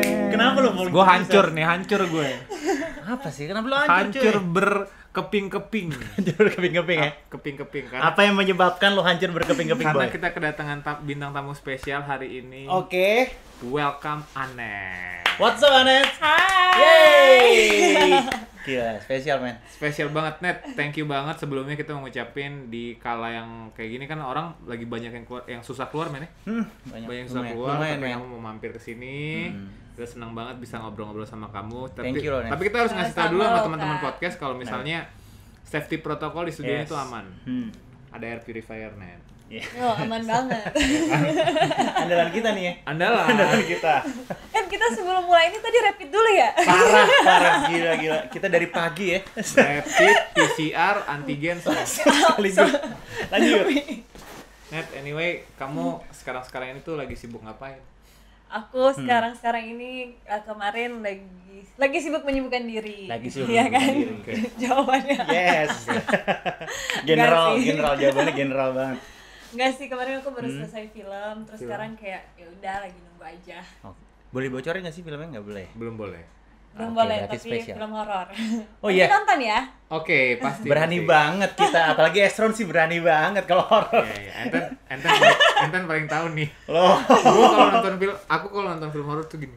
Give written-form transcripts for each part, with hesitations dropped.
Kenapa lu? Gue hancur gue. Apa sih? Kenapa lu hancur? Hancur berkeping-keping. Hancur berkeping-keping ya? Keping-keping kan. Apa yang menyebabkan lu hancur berkeping-keping, Karena Boy? kita kedatangan bintang tamu spesial hari ini. Oke. Welcome Anet. What's up, Anet? Hai. Yeay. Gila, spesial, men. Spesial banget, Net. Thank you banget. Sebelumnya kita mau ngucapin di kala yang kayak gini kan orang lagi banyak yang susah keluar, men. Banyak yang susah keluar, tapi kamu mau mampir ke sini. Kita senang banget bisa ngobrol-ngobrol sama kamu. Thank you, loh, Net. Tapi kita harus ngasih tahu dulu sama Sama, teman-teman Kak. podcast kalau misalnya safety protokol di studio Yes. itu aman. Ada air purifier, Net. Yo, aman banget. Andalan kita nih ya. Andalan kita. Kita sebelum mulai ini tadi rapid dulu ya? Parah, gila. Kita dari pagi ya. Rapid, PCR, antigen, semua. Sekaligus. Lanjut. Net, anyway, kamu sekarang ini tuh lagi sibuk ngapain? Aku sekarang ini kemarin lagi sibuk menyibukkan diri. Lagi sibuk Iya kan? menyibukkan diri. Jawabannya. Yes. General Enggak sih. jawabannya general banget. Enggak sih, kemarin aku baru selesai film, terus sekarang kayak ya udah lagi nunggu aja. Oh, boleh bocorin nggak sih filmnya? Nggak boleh. Belum boleh. Belum Oke, boleh, berarti tapi spesial. film horor. Oh, Nanti iya? nonton ya. Oke, pasti. Berani pasti. banget kita, apalagi Estron sih berani banget kalau horor. Iya. Enten paling tahu nih. Loh, Aku kalau nonton film horor tuh gini.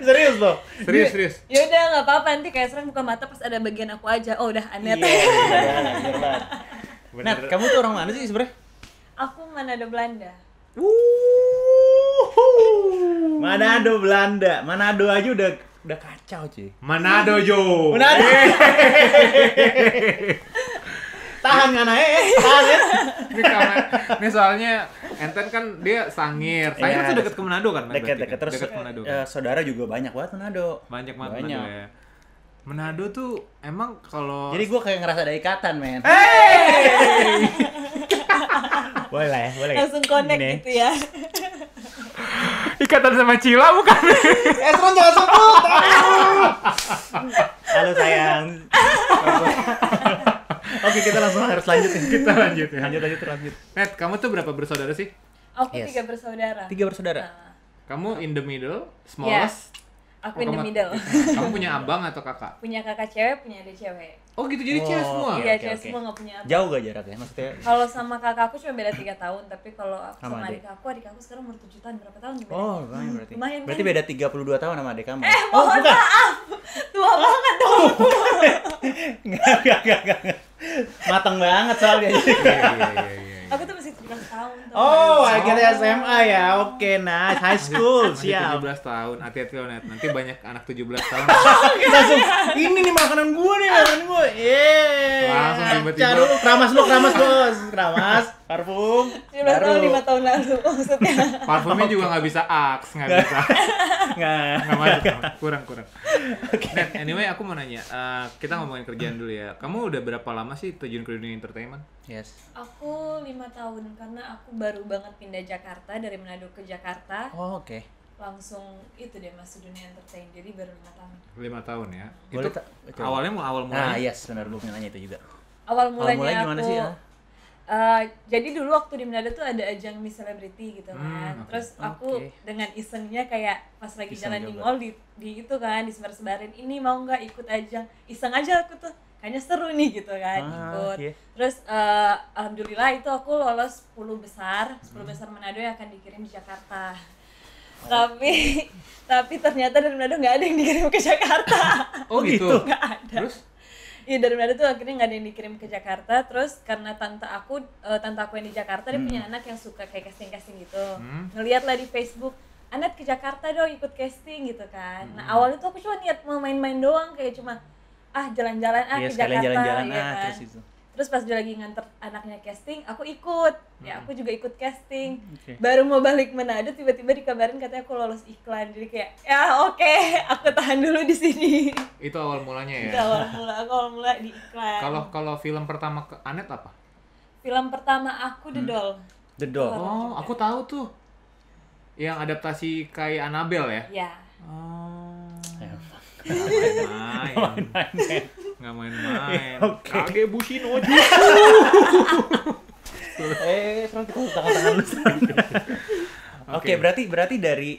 serius loh. Serius. Ya udah nggak apa-apa, nanti kayak serang buka mata pas ada bagian aku aja. Oh udah Anet. Nat, kamu tuh orang mana sih sebenarnya? Aku Manado Belanda. Manado, Belanda. Manado aja udah kacau, cuy. Manado Jo. Manado. Tahan kan tahan ya. Ini soalnya enten kan dia Sangir. Sangir Iya. tuh deket ke Manado kan? Dekat terus Deket Manado. saudara juga banyak banget Manado. Banyak banget Manado ya. Manado tuh emang kalau Jadi gue kayak ngerasa ada ikatan, men. boleh. Langsung connect Nih. gitu ya. ikatan sama Cila bukan? Estron jangan sebut. Halo sayang. Oke, kita langsung harus lanjut nih. Kita lanjut ya. Lanjut. Net, kamu tuh berapa bersaudara sih? Aku Yes. 3 bersaudara. 3 bersaudara. Nah, Kamu in the middle, smallest. aku in the middle. Kamu punya abang atau kakak? Punya kakak cewek, punya adik cewek. Oh gitu, jadi cewek semua? Iya, oke, cewek oke. semua nggak punya abang. Jauh gak jaraknya? Maksudnya Kalau sama kakak aku cuma beda 3 tahun, tapi kalau aku Sama sama adik? adik aku sekarang umur 7 tahun, berapa tahun tuh beda? oh, lumayan berarti. Lumayan, Berarti kan? beda 32 tahun sama adik kamu. Mohon maaf, tua banget dong. Enggak. Matang banget soalnya. Iya. Aku tuh masih 17 tahun. tuh. Oh, akhirnya SMA ya. Oke, nice. High school, Masih siap. 17 tahun, hati-hati lo Net. Nanti banyak anak 17 tahun. Langsung ini nih makanan gue. Yeay. Langsung tiba-tiba. Caru, keramas bos. Keramas, parfum. 17 tahun 5 tahun lalu maksudnya. Parfumnya juga nggak bisa Axe, nggak bisa. Nggak masuk. Kurang. Net, anyway aku mau nanya. Kita ngomongin kerjaan dulu ya. Kamu udah berapa lama sih terjun ke dunia entertainment? Yes. Aku 5 tahun karena aku baru banget pindah Jakarta dari Manado ke Jakarta. Oh, oke. Langsung itu deh masuk dunia entertain. Jadi baru 5 tahun. 5 tahun ya. Boleh Itu coba. awal mulanya. Nah, yes, benar gue nanya itu juga. Awal mulanya mulai gimana aku sih, ya? Jadi dulu waktu di Manado tuh ada ajang Miss Celebrity gitu kan. oke. Terus aku Oke. dengan isengnya kayak pas lagi Iseng jalan di coba. mall di itu kan disebar-sebarin, ini mau nggak ikut ajang. Iseng aja aku tuh. Kayaknya seru nih gitu kan, ikut. Oke. Terus alhamdulillah itu aku lolos 10 besar Manado yang akan dikirim di Jakarta. Tapi ternyata dari Manado nggak ada yang dikirim ke Jakarta. Oh gitu. Nggak ada. Terus? Iya, dari Manado tuh akhirnya nggak ada yang dikirim ke Jakarta. Terus karena tante aku yang di Jakarta, dia punya anak yang suka kayak casting gitu. Ngeliat lah di Facebook, Anet ke Jakarta dong ikut casting gitu kan. Nah awalnya tuh aku cuma niat mau main-main doang, kayak cuma jalan-jalan Iya, ke sekalian Jakarta jalan-jalan ya kan. terus itu. Terus pas dia lagi nganter anaknya casting, aku ikut. Ya aku juga ikut casting. Oke. Baru mau balik Manado tiba-tiba dikabarin katanya aku lolos iklan. Jadi kayak ya oke, aku tahan dulu di sini. Itu awal mulanya ya. Itu awal mula di iklan. Kalau film pertama ke Anet apa? Film pertama aku The Doll. The Doll. Oh, aku tahu tuh. Yang adaptasi kayak Annabelle ya? Ya. Oh. Ya. Nggak main-main. Oke. Kage Bushinoju. Sekarang kita tangan-tangan dulu. Oke, berarti dari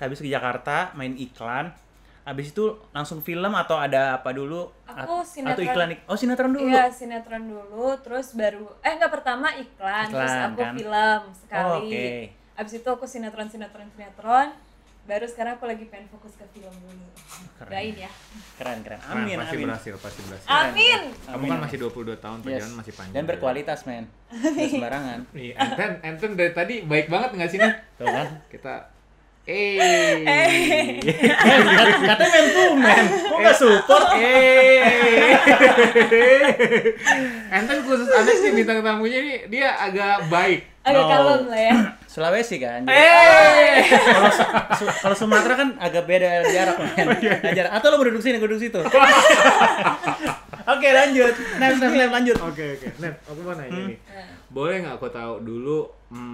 habis ke Jakarta main iklan, habis itu langsung film atau ada apa dulu? Aku sinetron. Atau iklan? Oh, sinetron dulu. Iya, sinetron dulu, terus baru enggak, pertama iklan terus aku kan? film sekali. Oh, oke. Abis itu aku sinetron, baru sekarang aku lagi pengen fokus ke film dulu. Doain ya. Keren. Amin. Pasti Amin. berhasil. Amin. Kamu kan masih 22 tahun, perjalanan masih panjang. Dan berkualitas, men. Nggak sembarangan. Nih, Enten dari tadi baik banget nggak sih, Nen? Tuh kan? Kita Katanya men tuh, men. Kok nggak support? Enten khusus Anes nih bintang tamunya nih, dia agak baik. Agak kalem lah ya. Sulawesi kan. Kalau Sumatera kan agak beda jarak, men. Jarak. Atau lo mau duduk sini, gue duduk situ. Oke, lanjut. Lanjut. Oke. Net, aku mau nanya nih. Boleh nggak aku tahu dulu,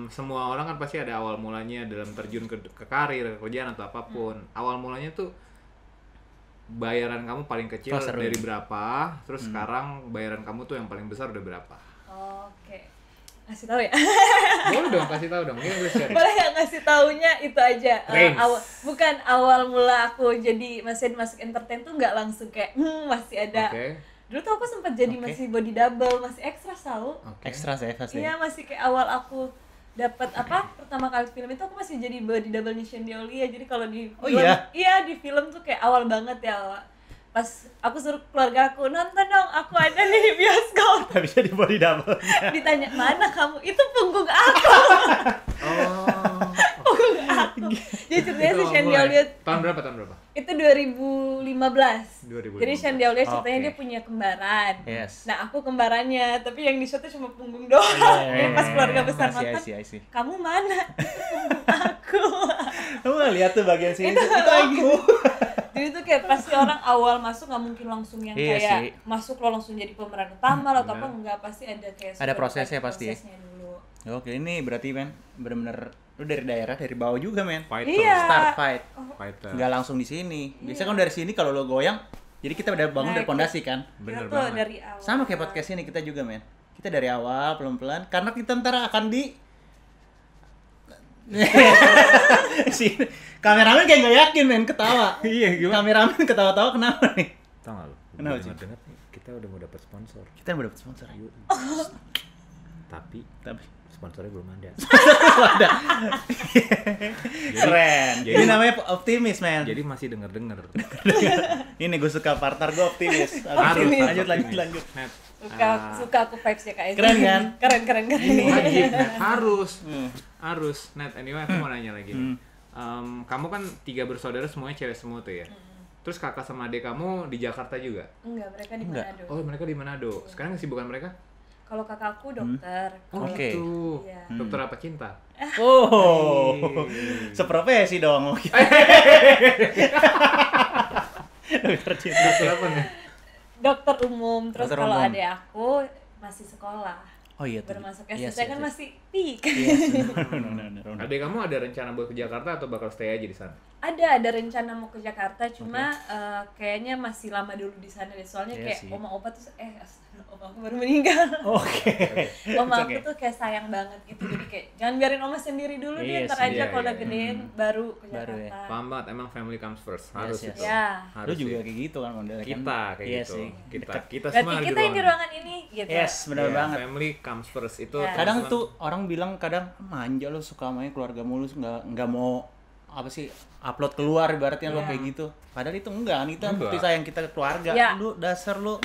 semua orang kan pasti ada awal mulanya dalam terjun ke karir, ke kerjaan atau apapun. Awal mulanya tuh bayaran kamu paling kecil dari berapa, terus sekarang bayaran kamu tuh yang paling besar udah berapa? Oke. Ngasih tahu ya? Boleh dong, kasih tahu dong. Mungkin gue share. Boleh nggak ngasih taunya itu aja? Bukan awal mula aku jadi masuk entertain tuh nggak langsung kayak masih ada. Dulu tuh aku sempat jadi masih body double, masih ekstra tahu. Ekstra saya pasti. Iya, masih kayak awal aku dapat pertama kali film itu aku masih jadi body double-nya Shandy Aulia. Jadi kalau di film, di film tuh kayak awal banget ya. Pas aku suruh keluarga aku nonton dong, aku ada nih di bioskop. Gak bisa di body double. Ditanya, mana kamu? Itu punggung aku. Punggung aku. Jadi ceritanya si Shandy Aulia. Tahun berapa? Itu 2015. Jadi Shandy Aulia ceritanya dia punya kembaran. Yes. Nah, aku kembarannya, tapi yang di shotnya cuma punggung doang. Pas keluarga besar nonton, kamu mana? Itu punggung aku. Kamu gak lihat tuh bagian sini? Itu aku. Jadi tuh kayak pasti orang awal masuk nggak mungkin langsung yang kayak masuk lo langsung jadi pemeran utama atau apa, enggak, pasti ada kayak ada prosesnya pasti. Dulu. Oke, ini berarti men bener-bener lu dari daerah, dari bawah juga men. Iya. Start fight. Fighter. Nggak langsung di sini. Biasanya kan dari sini kalau lo goyang, jadi kita udah bangun dari pondasi kan. Bener banget. Dari awal. Sama kayak podcast ini kita juga men. Kita dari awal pelan-pelan karena kita ntar akan di si kameramen kayak nggak yakin men ketawa. Iya, gimana? Kameramen ketawa-tawa kenapa nih? Tahu nggak lu? Kenapa sih? Dengar kita udah mau dapat sponsor. Kita udah dapat sponsor. Yuk. Tapi sponsornya belum ada. Ada. Keren. Ini namanya optimis men. Jadi masih denger. Ini gue suka partner gue optimis. Lanjut. Net. Suka aku vibes-nya Kak Ezi. Keren kan? Keren. Wajib, Net. Harus. Net, anyway aku mau nanya lagi. Kamu kan 3 bersaudara semuanya cewek semua tuh ya? Terus kakak sama adik kamu di Jakarta juga? Enggak, mereka di Manado. Oh, mereka di Manado. Sekarang kesibukan mereka? Kalau kakakku dokter. Oh gitu. Iya. Dokter apa cinta? Oh, seprofesi dong. Dokter cinta. Dokter apa nih? Dokter umum. Terus Dokter kalau umum. adik aku masih sekolah. Oh iya tuh. Bermasuk S3 saya kan masih peak. Benar. Adik kamu ada rencana buat ke Jakarta atau bakal stay aja di sana? Ada rencana mau ke Jakarta, cuma kayaknya masih lama dulu di sana deh. Soalnya kayak oma opa tuh oma aku baru meninggal. Oma aku tuh kayak sayang banget gitu. Jadi kayak jangan biarin oma sendiri dulu deh, ntar aja kalau udah gedein baru ke Jakarta. Paham banget, emang family comes first. Harus itu. Ya. Lu juga kayak gitu kan modelnya kan. Kita kayak Iya gitu. sih. Kita Berarti semua kita yang di ruangan ini gitu. Yes, benar banget. Family comes first itu. Kadang tuh orang bilang manja lo suka main keluarga mulus, nggak mau apa sih upload keluar ibaratnya lo kayak gitu. Padahal itu enggak, kita bukti sayang kita ke keluarga. Lu dasar lu.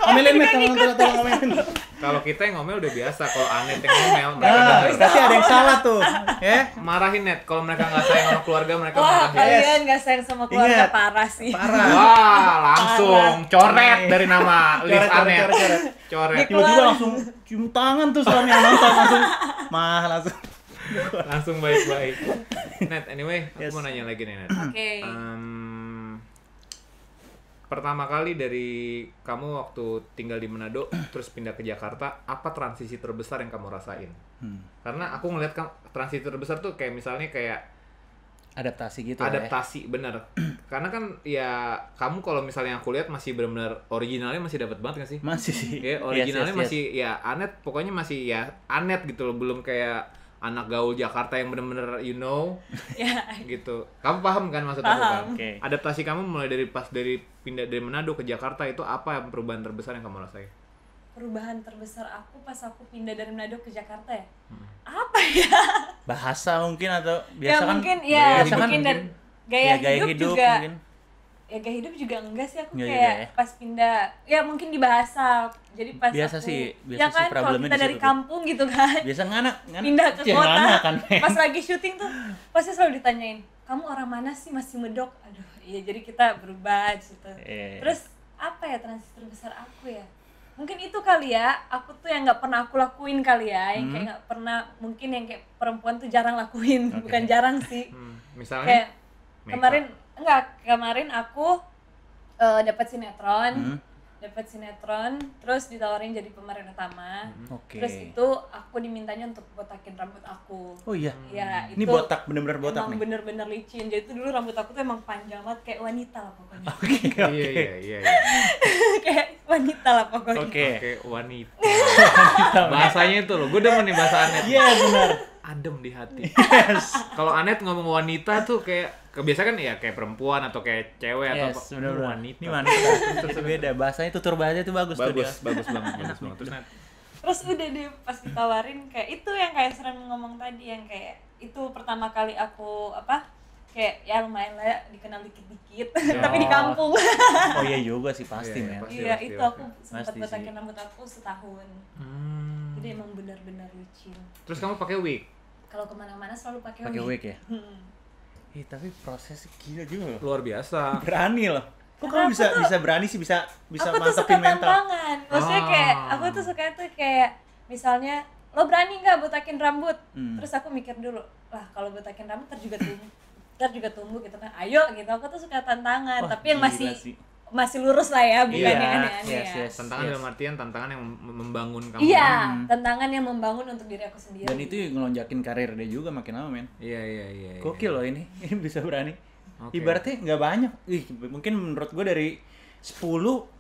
Ngomelin met, tolong ngomelin. Kalau kita yang ngomel udah biasa, kalau Anet yang ngomel mereka pasti ada yang salah tuh. Ya. Marahin Net, kalau mereka nggak sayang sama keluarga mereka Wah, marahin. kalian nggak sayang sama keluarga, parah sih. Wah, langsung coret dari nama list Anet. Coret. Tiba-tiba langsung cium tangan tuh suami yang nonton langsung baik-baik. Net, anyway, aku mau nanya lagi nih Net. Oke. Pertama kali dari kamu waktu tinggal di Manado terus pindah ke Jakarta, apa transisi terbesar yang kamu rasain? Karena aku ngeliat transisi terbesar tuh kayak misalnya kayak adaptasi gitu. Adaptasi bener. Karena kan ya kamu kalau misalnya aku lihat masih benar-benar originalnya masih dapat banget nggak sih? Masih sih. Ya originalnya masih ya Anet, pokoknya masih ya Anet gitu loh, belum kayak anak gaul Jakarta yang bener-bener ya. gitu. Kamu paham kan maksud aku kan? Okay. Adaptasi kamu mulai dari pindah dari Manado ke Jakarta itu apa perubahan terbesar yang kamu rasain? Perubahan terbesar aku pas aku pindah dari Manado ke Jakarta ya? Apa ya? Bahasa mungkin atau biasa ya, kan? Mungkin, ya mungkin dan gaya hidup juga. Mungkin. Ya gaya hidup juga enggak sih aku Nggak kayak juga, ya? pas pindah ya mungkin di bahasa jadi pas biasa aku sih ya kan kalau kita dari kampung gitu kan biasa nganak pindah ke kota kan, pas lagi syuting tuh pasti selalu ditanyain kamu orang mana sih masih medok aduh iya jadi kita berubah gitu terus apa ya transisi terbesar aku ya mungkin itu kali ya aku tuh yang nggak pernah aku lakuin kali ya yang kayak nggak pernah mungkin yang kayak perempuan tuh jarang lakuin bukan jarang sih misalnya kayak kemarin aku dapat sinetron terus ditawarin jadi pemeran utama terus itu aku dimintanya untuk botakin rambut aku. Oh iya ya ini itu botak bener-bener botak emang nih bener-bener licin jadi itu dulu rambut aku tuh emang panjang banget kayak wanita lah pokoknya. Iya. Kayak wanita lah pokoknya. Oke, wanita. Bahasanya itu loh, gue demen nih bahasa Anet. Iya benar. Adem di hati. Yes. Kalau Anet ngomong wanita tuh kayak kebiasaan kan ya kayak perempuan atau kayak cewek atau wanita. Ini wanita. Itu beda. Bahasanya tutur bahasa itu bagus tuh dia. Bagus banget. Terus udah deh pas ditawarin kayak itu yang kayak Seren ngomong tadi yang kayak itu pertama kali aku kayak ya lumayan lah ya, dikenal dikit-dikit tapi di kampung. Oh iya juga sih pasti men. Iya itu aku sempat botakin rambut aku setahun. Jadi emang benar-benar licin. Terus kamu pakai wig? Kalau kemana-mana selalu pakai wig ya. Tapi prosesnya gila juga loh. Luar biasa. Berani loh. Kok kamu bisa berani sih bisa aku mantepin mental? Tantangan. Maksudnya kayak aku tuh suka tuh kayak misalnya lo berani nggak botakin rambut? Terus aku mikir dulu lah kalau botakin rambut ntar juga tumbuh gitu kan. Ayo gitu. Aku tuh suka tantangan. Tapi yang masih lurus lah ya, bukan yang aneh-aneh ya. Tantangan dalam artian tantangan yang membangun kamu. Iya, tantangan yang membangun untuk diri aku sendiri. Dan itu ngelonjakin karir dia juga makin lama men. Iya. Gokil loh ini bisa berani. Okay. Ibaratnya nggak banyak. Mungkin menurut gue dari 10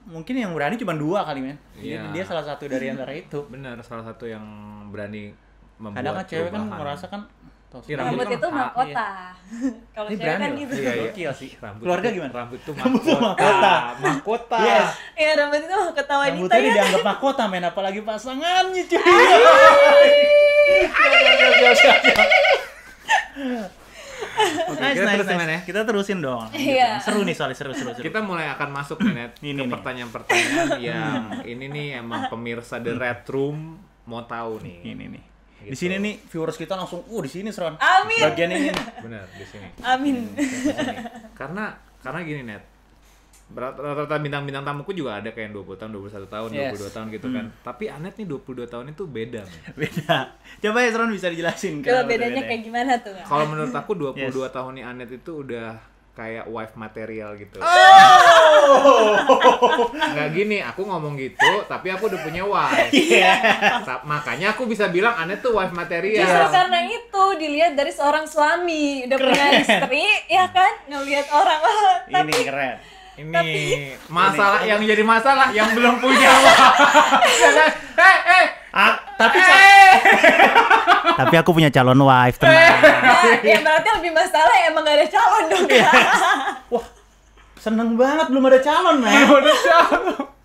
mungkin yang berani cuma 2 kali men. Iya. Dia salah satu dari antara itu. Benar, salah satu yang berani membuat. Kadang kan cewek kan merasa kan rambut itu mahkota. Kalau cewek kan gitu. Gokil sih. Keluarga gimana? Rambut itu mahkota. Mahkota. Yes. Ya rambut itu mahkota wanita. Rambutnya dianggap mahkota men, apalagi pasangannya cuy. Nice. Kita terusin dong. Iya. Seru nih soalnya seru. Kita mulai akan masuk nih ke pertanyaan-pertanyaan yang ini nih emang pemirsa The Red Room mau tahu nih. Ini nih. Gitu. Di sini nih viewers kita langsung di sini Seron. Amin. Bagian ini. Benar, di sini. Amin. Karena gini Net. Rata-rata bintang-bintang tamuku juga ada kayak 20 tahun, 21 tahun, 22 tahun gitu kan. Tapi Anet nih 22 tahun itu beda. Beda. Coba ya Seron bisa dijelasin kan. Bedanya kayak gimana tuh? Kalau menurut aku 22 tahun nih Anet itu udah kayak wife material gitu. Nggak gini, aku ngomong gitu, tapi aku udah punya wife. Makanya aku bisa bilang Anet tuh wife material. Justru karena itu dilihat dari seorang suami, udah punya istri, ya kan? Ngelihat orang. Ini keren. Ini masalah yang jadi masalah yang belum punya wife. Tapi aku punya calon wife, tenang. Ya berarti lebih masalah emang gak ada calon dong. Wah, seneng banget belum ada calon, men.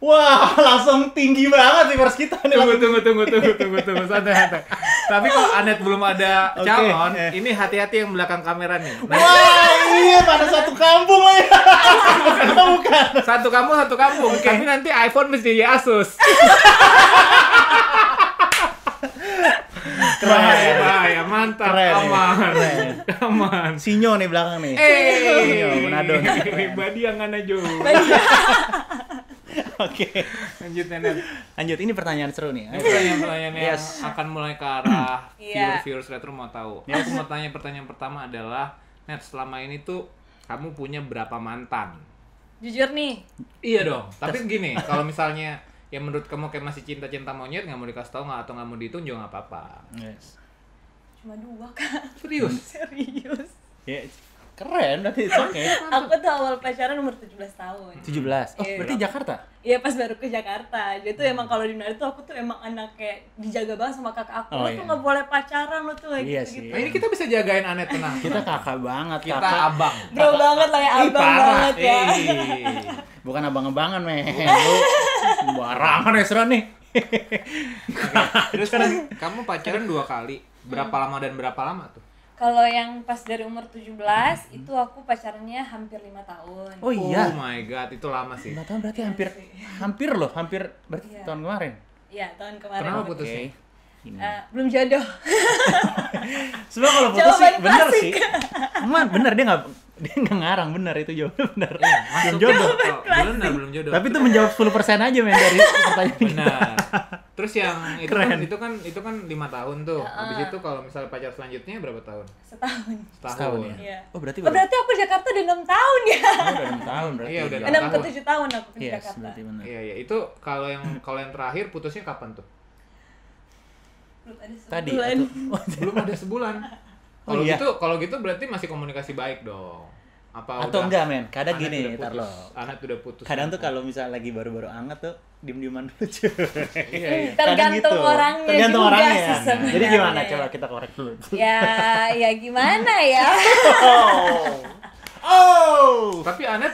Wah, langsung tinggi banget sih pers kita nih. Tunggu, santai. Tapi kalau Anet belum ada calon, ini hati-hati yang belakang kamera nih. Wah, iya pada satu kampung ya. Bukan. Satu kampung. Tapi nanti iPhone mesti di Asus. Keren. Mantap. Keren, Aman. Sinyo nih belakang nih. Sinyo, Manado. Pribadi yang mana Jo. Oke. Lanjut, ini pertanyaan seru nih. Pertanyaan yang akan mulai ke arah viewers retro mau tahu. Aku mau tanya pertanyaan pertama adalah, Net, selama ini tuh kamu punya berapa mantan? Jujur nih. Iya dong. Tapi gini, kalau misalnya yang menurut kamu kayak masih cinta monyet, nggak mau dikasih tahu atau nggak mau dihitung juga nggak apa-apa. Yes. Cuma 2 kan. Serius. Ya, Keren, berarti oke. Aku tuh awal pacaran umur 17 tahun. 17? Oh, berarti Jakarta? Iya, pas baru ke Jakarta. Jadi tuh emang kalau di Manado tuh aku tuh emang anak kayak dijaga banget sama kakak aku. Lo tuh nggak boleh pacaran, lo tuh iya gitu. Nah, ini kita bisa jagain Anet, tenang. Kita kakak banget, Kita kakak. abang. Bro banget lah ya, abang banget ya. Bukan abang-abangan, men. Lu barangan Esra nih. Terus kan kamu pacaran 2 kali. Berapa lama dan berapa lama tuh? Kalau yang pas dari umur 17 itu aku pacarannya hampir 5 tahun. Oh iya. Oh my god, itu lama sih. 5 tahun berarti hampir berarti Iya. tahun kemarin. Iya, tahun kemarin. Kenapa putusnya? Belum jodoh. Sebenarnya kalau putus sih bener sih. Emang bener dia nggak ngarang, bener itu jawabannya bener. Belum jodoh. Belum jodoh. Tapi itu menjawab 10% aja men dari pertanyaan kita. Benar. Terus yang Keren. itu kan 5 tahun tuh. Habis itu kalau misalnya pacar selanjutnya berapa tahun? Setahun. Setahun ya. Iya. Oh berarti berarti aku Jakarta udah 6 tahun ya. udah 6 tahun berarti. Iya, udah 6 ke 7 tahun aku di Yes, Jakarta. berarti benar. Iya, itu kalau yang terakhir putusnya kapan tuh? Belum ada sebulan. Tadi Belum ada sebulan. Oh, iya. Kalau gitu berarti masih komunikasi baik dong. Apa atau udah, enggak men, kadang Anet gini udah ntar putus. lo. Anet udah putus. Kadang tuh kalau misalnya lagi baru-baru anget tuh diem-dieman dulu cuy. Iya. Tergantung orangnya Tergantung juga orangnya. sih sebenarnya. Jadi gimana coba kita korek dulu. Ya gimana ya? Oh. Tapi Anet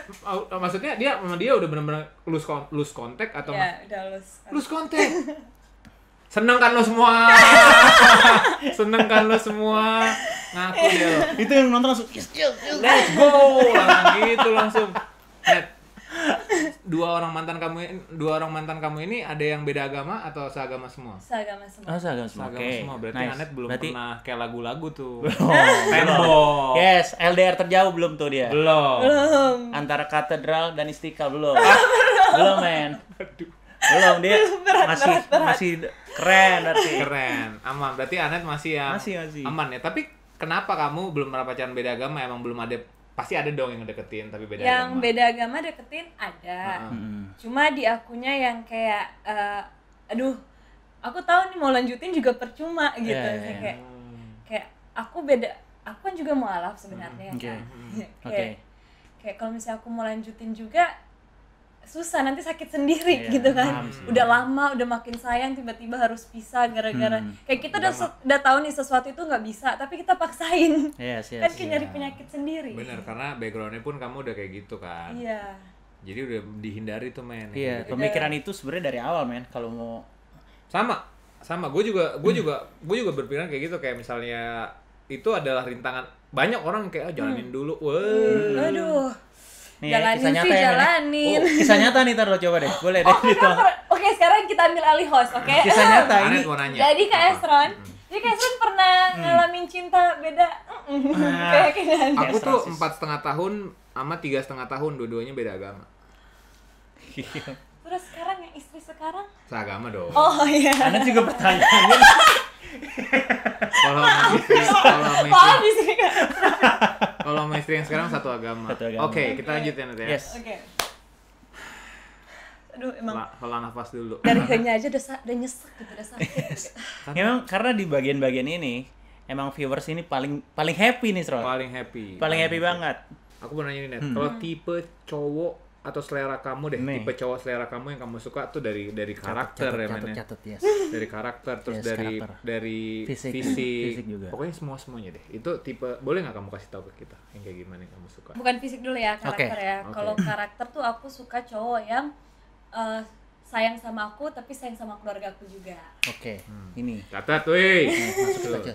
maksudnya dia udah benar-benar lose contact atau Ya udah lose contact. Seneng kan lo semua? Seneng kan lo semua? Ngaku dia lo. Itu yang nonton langsung yes. Let's go! Langsung. Net. Dua orang mantan kamu ini ada yang beda agama atau seagama semua? Seagama semua. Oh, seagama semua. Seagama semua. Berarti Nice. Anet belum Berarti- pernah kayak lagu-lagu tuh. Oh, Tembok. yes, LDR terjauh belum tuh dia? Belum. Antara katedral dan istiqlal belum. Belum men. Belum dia masih keren berarti. Keren. Aman. Berarti Anet masih yang Masih. aman ya. Tapi kenapa kamu belum pernah pacaran beda agama? Emang belum ada, pasti ada dong yang deketin tapi beda Yang agama. beda agama deketin ada. Cuma di akunya yang kayak aduh, aku tahu nih mau lanjutin juga percuma gitu. Yeah. Kayak aku kan juga mualaf sebenarnya Oke. kan. Oke. Kayak kalau misalnya aku mau lanjutin juga susah, nanti sakit sendiri Iya, gitu kan. paham sih. Udah lama, udah makin sayang, tiba-tiba harus pisah gara-gara kayak kita udah tahu nih sesuatu itu nggak bisa, tapi kita paksain. Yes. Kan kayak nyari penyakit sendiri. Bener, karena backgroundnya pun kamu udah kayak gitu kan. Iya. Jadi udah dihindari tuh men. Iya, Gitu. pemikiran itu sebenarnya dari awal men kalau mau Sama. Gue juga berpikiran kayak gitu, kayak misalnya itu adalah rintangan. Banyak orang yang kayak jalanin dulu. Wah. Aduh. nih Jalanin kisah nyata sih, ya, Men, ya. jalanin. Oh, kisah nyata nih taruh coba deh. Boleh deh gitu. Oke, sekarang kita ambil alih host, oke? Kisah nyata ini. Anet mau nanya. Jadi Kak Apa? Esron, jadi Kak Esron pernah ngalamin cinta beda kayak gini. Aku tuh Rasis. 4,5 tahun sama 3,5 tahun, dua-duanya beda agama. Terus sekarang yang istri sekarang? Seagama dong. Oh iya. Anet juga pertanyaannya. Kalau sama istri, Oh, di sini kan. kalau sama istri yang sekarang satu agama. Satu agama. Oke, kita lanjut ya nanti ya. Yes. Oke. Aduh, emang Hela nafas dulu. dari hanya aja udah nyesek gitu, udah sakit. Emang karena di bagian-bagian ini emang viewers ini paling happy nih, Sro. Paling happy. Paling happy banget. Aku mau nanya nih, Net. Kalau tipe cowok atau selera kamu deh, Nih. tipe cowok selera kamu yang kamu suka tuh dari karakter ya, men. Catat, yes. Dari karakter, terus Yes, karakter. dari Fisik. fisik. Fisik juga. Pokoknya semuanya deh. Itu tipe, boleh nggak kamu kasih tahu ke kita yang kayak gimana yang kamu suka? Bukan fisik dulu ya, karakter Oke, ya. oke. Kalau karakter tuh aku suka cowok yang sayang sama aku tapi sayang sama keluarga aku juga. Oke, ini. Catat, weh. Masuk Tuh. aja.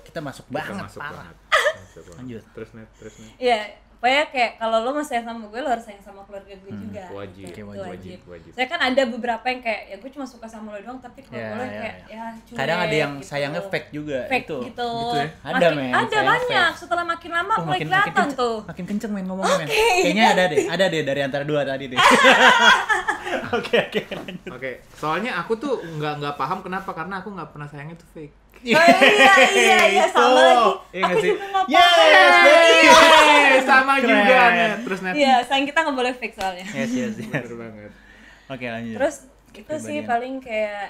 Kita masuk banget, Masuk parah. banget. Masuk banget. Lanjut. Terus net. Iya, pokoknya kayak kalau lo mau sayang sama gue, lo harus sayang sama keluarga gue juga. Wajib. Gitu, Oke, itu wajib. Saya kan ada beberapa yang kayak ya gue cuma suka sama lo doang, tapi kalau Ya, boleh ya, kayak ya. ya cuek Kadang ada yang gitu. sayangnya fake juga Fake itu. gitu. Gitu ya? Ada, men, Ada sayang banyak. fake. Setelah makin lama Oh, mulai kelihatan kenceng, tuh. makin kenceng men ngomongnya men. Kayaknya ada deh dari antara dua tadi deh. Oke, lanjut. Oke, soalnya aku tuh nggak paham kenapa, karena aku nggak pernah sayang itu fake. Oh iya sama lagi. Iya Aku nggak sih? juga nggak Yes, paham. Yeay, sama Keren. juga Net. Terus Net. Iya, sayang kita nggak boleh fake soalnya. Yes. Bener banget. Oke, lanjut. Terus itu sih Kepribadian. paling kayak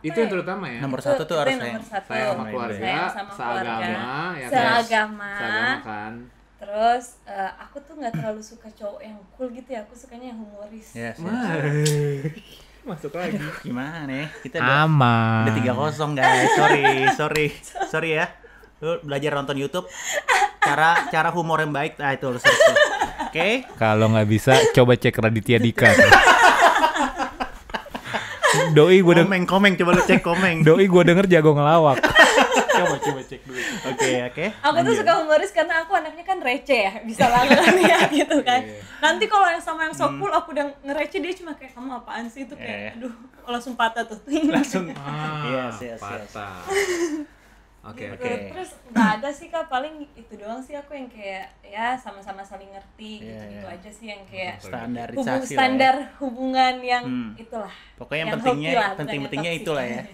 Itu yang terutama ya. Nomor satu tuh harus sayang sama keluarga, seagama, ya seagama kan. Terus aku tuh nggak terlalu suka cowok yang cool gitu ya, aku sukanya yang humoris. Yes. Masuk lagi. Gimana nih? Kita aman. Udah 3-0 guys. Sorry ya. Lu belajar nonton YouTube. Cara humor yang baik. Itu lu search. Oke. Kalau nggak bisa coba cek Raditya Dika. Doi gue komeng coba lu cek komeng. Doi gue denger jago ngelawak. coba cek dulu. Oke. Aku tuh suka humoris karena aku anaknya kan receh ya, bisa banget ya gitu kan. Nanti kalau yang sama yang so cool aku udah ngereceh, dia cuma kayak kamu apaan sih itu kayak aduh langsung patah tuh. Langsung. Patah. Oke. Terus nggak ada sih Kak, paling itu doang sih aku yang kayak ya sama-sama saling ngerti gitu aja sih yang kayak standar hubungan yang itulah. Pokoknya yang pentingnya itulah ya.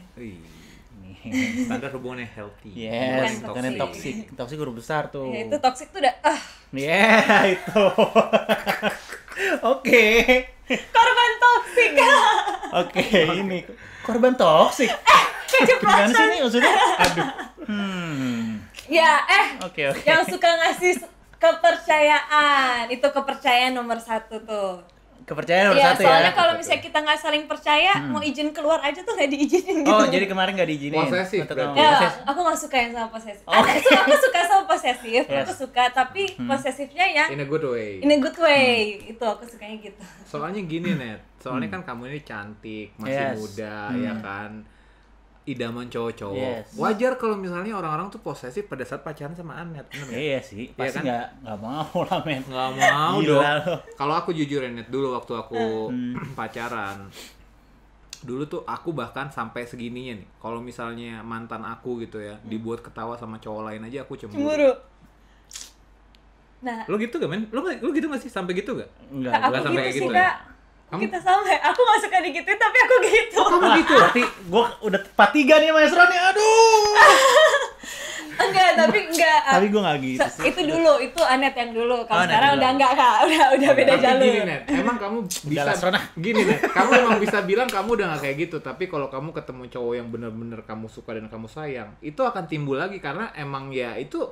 Standar hubungannya healthy. Yes, bukan toxic. Toxic huruf besar tuh. Ya, itu toxic tuh udah itu. Oke. Korban toxic. Oke, ini korban toxic. Gimana sih ini maksudnya? Aduh. Ya, Oke. Yang suka ngasih kepercayaan, itu kepercayaan nomor 1 tuh. Kepercayaan nomor 1 ya. Soalnya kalau misalnya kita nggak saling percaya, mau izin keluar aja tuh nggak diizinin gitu. Oh, jadi kemarin nggak diizinin. Posesif. Ya, aku nggak suka yang sama posesif. Aku suka sama posesif, aku suka, tapi posesifnya ya in a good way. In a good way, itu aku sukanya gitu. Soalnya gini Net, soalnya kan kamu ini cantik, masih muda, ya kan. Idaman cowok-cowok. Wajar kalau misalnya orang-orang tuh posesif pada saat pacaran sama Anet, bener gak? Iya sih, pasti nggak mau lah men. Nggak mau dong. Kalau aku jujur Net, dulu waktu aku pacaran, dulu tuh aku bahkan sampai segininya nih. Kalau misalnya mantan aku gitu ya, dibuat ketawa sama cowok lain aja aku cemburu. Nah, lu gitu gak men? Lu gitu gak sih? Sampai gitu gak? Enggak, aku sampai kayak gitu ya? Kita sama, aku gak suka digituin tapi aku gitu. Kamu gitu? Berarti gue udah 4-3 nih sama Esra nih, aduh. Tapi gue gak gitu. Itu dulu, itu Anet yang dulu. Kalau sekarang udah enggak Kak, udah beda jalur. Gini Net, emang kamu bisa gini Net, kamu emang bisa bilang kamu udah gak kayak gitu. Tapi kalau kamu ketemu cowok yang bener-bener kamu suka dan kamu sayang, itu akan timbul lagi karena emang ya itu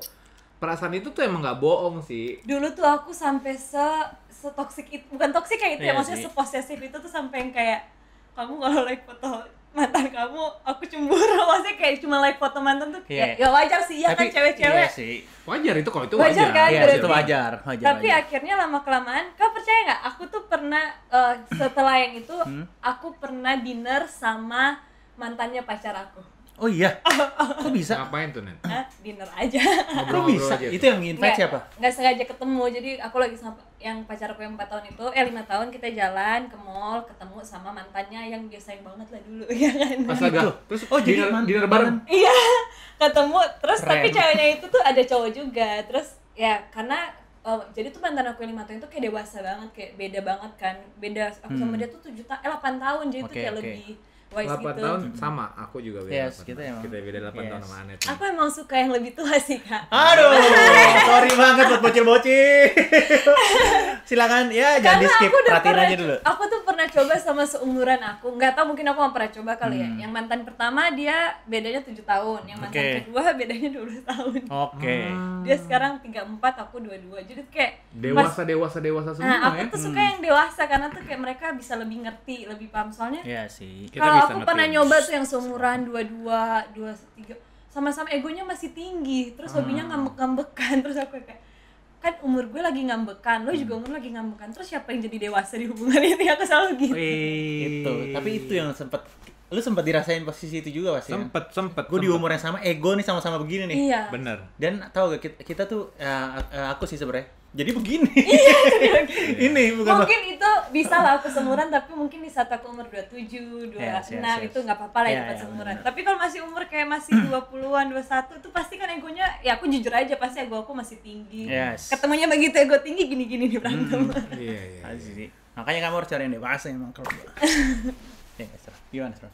perasaan itu tuh emang gak bohong sih. Dulu tuh aku sampai toxic itu, bukan toxic kayak itu ya, maksudnya seposesif itu tuh sampai yang kayak kamu kalau like foto mantan kamu, aku cemburu. Maksudnya kayak cuma like foto mantan tuh ya wajar sih ya kan cewek-cewek. Iya sih. Wajar itu kalau itu wajar. Wajar kan? Iya, itu wajar. Tapi akhirnya lama-kelamaan, kau percaya nggak? Aku tuh pernah setelah yang itu, aku pernah dinner sama mantannya pacar aku. Oh iya? Kok bisa? Ngapain tuh Nen? Dinner aja. Kok bisa? Itu yang invite siapa? Nggak sengaja ketemu, jadi aku lagi sama yang pacar aku yang 4 tahun itu, 5 tahun kita jalan ke mall, ketemu sama mantannya yang dia sayang banget lah dulu, ya kan? Astaga, terus jadi dinner bareng? Iya, ketemu, terus tapi ceweknya itu tuh ada cowok juga, terus ya karena jadi tuh mantan aku yang 5 tahun itu kayak dewasa banget, kayak beda banget kan, beda aku sama dia tuh 8 tahun, jadi tuh kayak lebih wise 8 gitu. Tahun sama, aku juga beda 8 kita tahun. Kita beda 8 tahun sama Anet. Aku emang suka yang lebih tua sih Kak. Aduh, sorry banget buat bocil-bocil. Silakan ya, jangan di skip, perhatiin aja dulu. Aku tuh pernah coba sama seumuran aku, nggak tahu mungkin aku nggak pernah coba kali ya. Yang mantan pertama dia bedanya 7 tahun, yang mantan kedua bedanya 12 tahun. Oke. Dia sekarang 34, aku 22, jadi kayak dewasa semua nah, aku tuh suka yang dewasa karena tuh kayak mereka bisa lebih ngerti, lebih paham soalnya. Iya sih. Kalau aku pernah nyoba tuh yang seumuran 22, 23, sama-sama egonya masih tinggi, terus hobinya ngambek-ngambekan, terus aku kayak kan umur gue lagi ngambekan, lo juga umur lagi ngambekan, terus siapa yang jadi dewasa di hubungan itu? Aku selalu gitu. Itu, tapi itu yang lu sempat dirasain posisi itu juga pasti. Sempet. Gue di umur yang sama, ego nih sama-sama begini nih. Iya. Bener. Dan tahu gak kita tuh, aku sih sebenarnya. Jadi begini. Iya, ini bukan. Mungkin itu bisa lah aku seumuran, tapi mungkin di saat aku umur 27, 26 itu nggak apa-apa lah dapat seumuran. Tapi kalau masih umur kayak masih 20-an, 21 itu pasti kan egonya, ya aku jujur aja pasti ego aku masih tinggi. Ketemunya begitu ego tinggi gini-gini di berantem. Iya. Asli. Makanya kamu harus cari yang dewasa emang kalau gua. Gimana, Bro?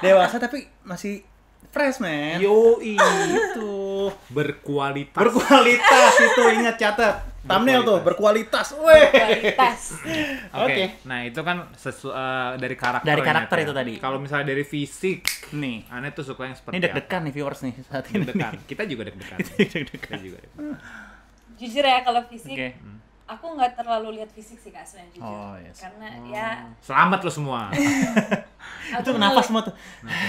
Dewasa tapi masih fresh, man. Yoi. Itu berkualitas itu, ingat catat. thumbnail tuh berkualitas. Berkualitas. Oke. Nah, itu kan dari karakter. Dari karakter itu tadi. Kalau misalnya dari fisik nih, Anet tuh suka yang seperti ini deg-degan nih viewers nih saat ini. Deg-degan. Kita juga deg-degan. Kita juga. Jujur ya kalau fisik, aku nggak terlalu lihat fisik sih Kak, sebenarnya jujur. Yes. Karena ya selamat lo semua. Itu kenapa semua tuh?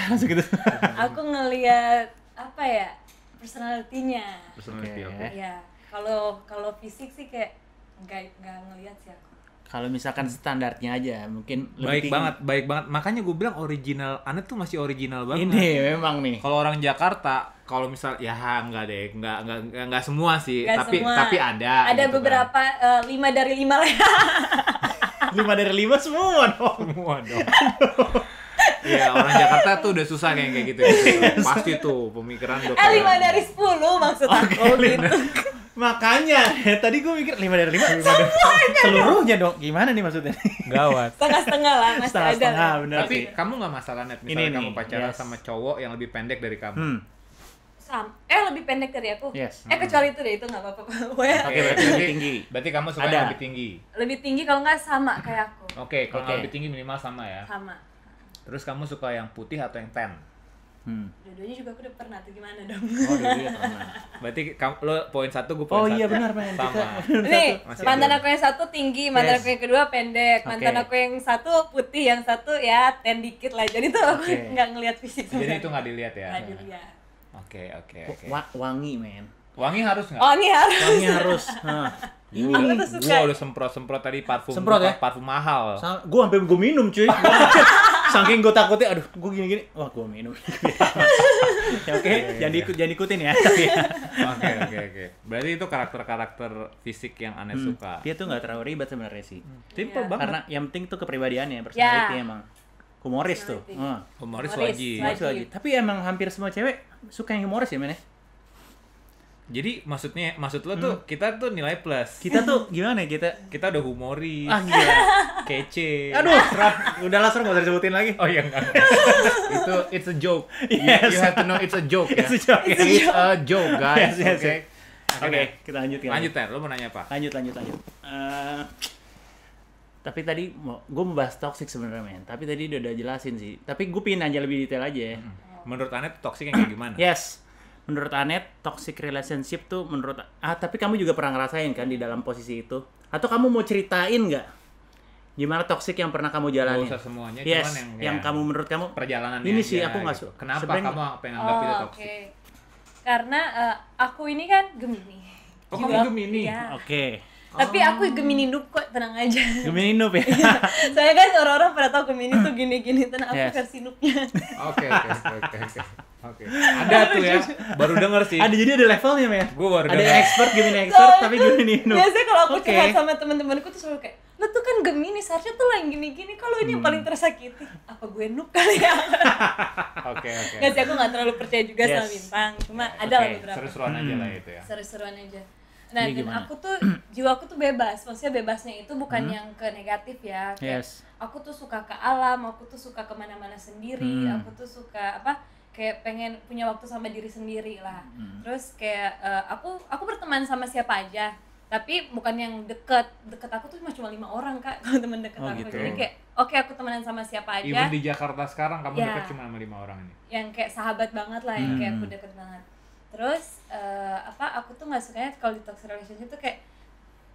Langsung gitu. Aku ngelihat apa ya? Personality-nya. Personality, oke. Ya, kalau fisik sih kayak nggak ngelihat sih aku. Kalau misalkan standarnya aja mungkin baik banget. Makanya gue bilang original, Anet tuh masih original banget. Ini memang nih. Kalau orang Jakarta, kalau misal ya enggak deh, enggak semua sih, tapi ada. Ada gitu beberapa kan. 5 dari 5 lah. 5 dari 5 semua dong. Iya, orang Jakarta tuh udah susah kayak gitu. Pasti tuh pemikiran udah 5 dari 10 maksud aku gitu. Makanya tadi gue mikir 5 dari 5 seluruhnya dong. Gimana nih maksudnya? Gawat. Setengah-setengah lah masih ada. Bener tapi sih. Kamu nggak masalah Net misalnya kamu pacaran sama cowok yang lebih pendek dari kamu. Lebih pendek dari aku. Yes. Kecuali itu deh, itu nggak apa-apa. Oke, berarti lebih tinggi. Berarti kamu suka yang lebih tinggi. Lebih tinggi kalau nggak sama kayak aku. Oke, kalau lebih tinggi minimal sama ya. Sama. Terus kamu suka yang putih atau yang tan? Dua-duanya juga aku udah pernah tuh, gimana dong? Dua-duanya pernah. Berarti lo poin 1, gue poin 1. Iya benar, men. Sama. Nih, mantan aku yang 1 tinggi, mantan aku yang kedua pendek, mantan aku yang 1 putih, yang 1 ya tan dikit lah. Jadi tuh aku nggak ngelihat fisik. Jadi itu nggak dilihat ya? Nggak dilihat. Oke. Wangi, men. Wangi harus nggak? Wangi harus. Aku tuh suka. Gua udah semprot tadi parfum. Semprot ya? Parfum mahal. Gua sampai gua minum, cuy. Saking gue takutnya, aduh, gue gini-gini, wah gue minum. Ya, oke, jangan ikutin ya. Oke. Berarti itu karakter fisik yang Anet suka. Dia tuh nggak terlalu ribet sebenarnya sih. Simple banget. Karena yang penting tuh kepribadiannya, personality emang. Humoris tuh. Humoris wajib. Tapi emang hampir semua cewek suka yang humoris ya, men ya? Jadi maksud lo tuh kita tuh nilai plus. Kita tuh gimana ya kita udah humoris. Gila. Kece. Aduh, udahlah enggak usah disebutin lagi. Oh iya enggak. It's a joke. Yes. You have to know it's a joke ya. It's a joke, guys. Yes. Oke, kita lanjut. Lanjut, Ter. Lo mau nanya apa? Lanjut. Tapi tadi gue mau bahas toxic sebenarnya, men. Tapi tadi udah jelasin sih. Tapi gue pengen nanya lebih detail aja ya. Menurut Anet toxic yang kayak gimana? Yes. Menurut Anet, toxic relationship tuh tapi kamu juga pernah ngerasain kan di dalam posisi itu? Atau kamu mau ceritain nggak? Gimana toxic yang pernah kamu jalani? Gak usah semuanya, yes, cuman yang kamu menurut kamu perjalanannya ini sih aja, aku nggak gitu. suka. Kenapa kamu pengen anggap itu toxic? Karena aku ini kan Gemini. Kamu Gemini? Ya. Oke. Tapi aku Gemini noob kok, tenang aja. Gemini noob ya? Saya kan orang-orang pada tahu Gemini tuh gini-gini, tenang aku versi noobnya. Oke. Ada tuh ya, baru denger sih. Jadi ada levelnya, men. Gue baru denger. Ada Gemini expert tapi Gemini noob. Biasanya kalau aku curhat sama teman-temanku tuh selalu kayak, lo tuh kan Gemini, seharusnya tuh lah yang gini-gini. Kalau ini yang paling tersakiti, apa gue noob kali ya? Oke. Nggak sih, aku nggak terlalu percaya juga sama bintang. Cuma ada lah beberapa. Seru-seruan aja lah itu ya. Seru-seruan aja. Nah, dan aku tuh jiwaku tuh bebas. Maksudnya bebasnya itu bukan yang ke negatif ya. Kayak aku tuh suka ke alam, aku tuh suka kemana-mana sendiri, aku tuh suka kayak pengen punya waktu sama diri sendiri lah. Terus kayak aku berteman sama siapa aja, tapi bukan yang deket aku tuh cuma 5 orang Kak, kalau teman deket aku. Gitu. Jadi kayak oke, aku temenan sama siapa aja. Even di Jakarta sekarang kamu deket cuma sama 5 orang ini. Yang kayak sahabat banget lah, yang kayak aku deket banget. Terus aku tuh nggak sukanya kalau di toxic relationship tuh kayak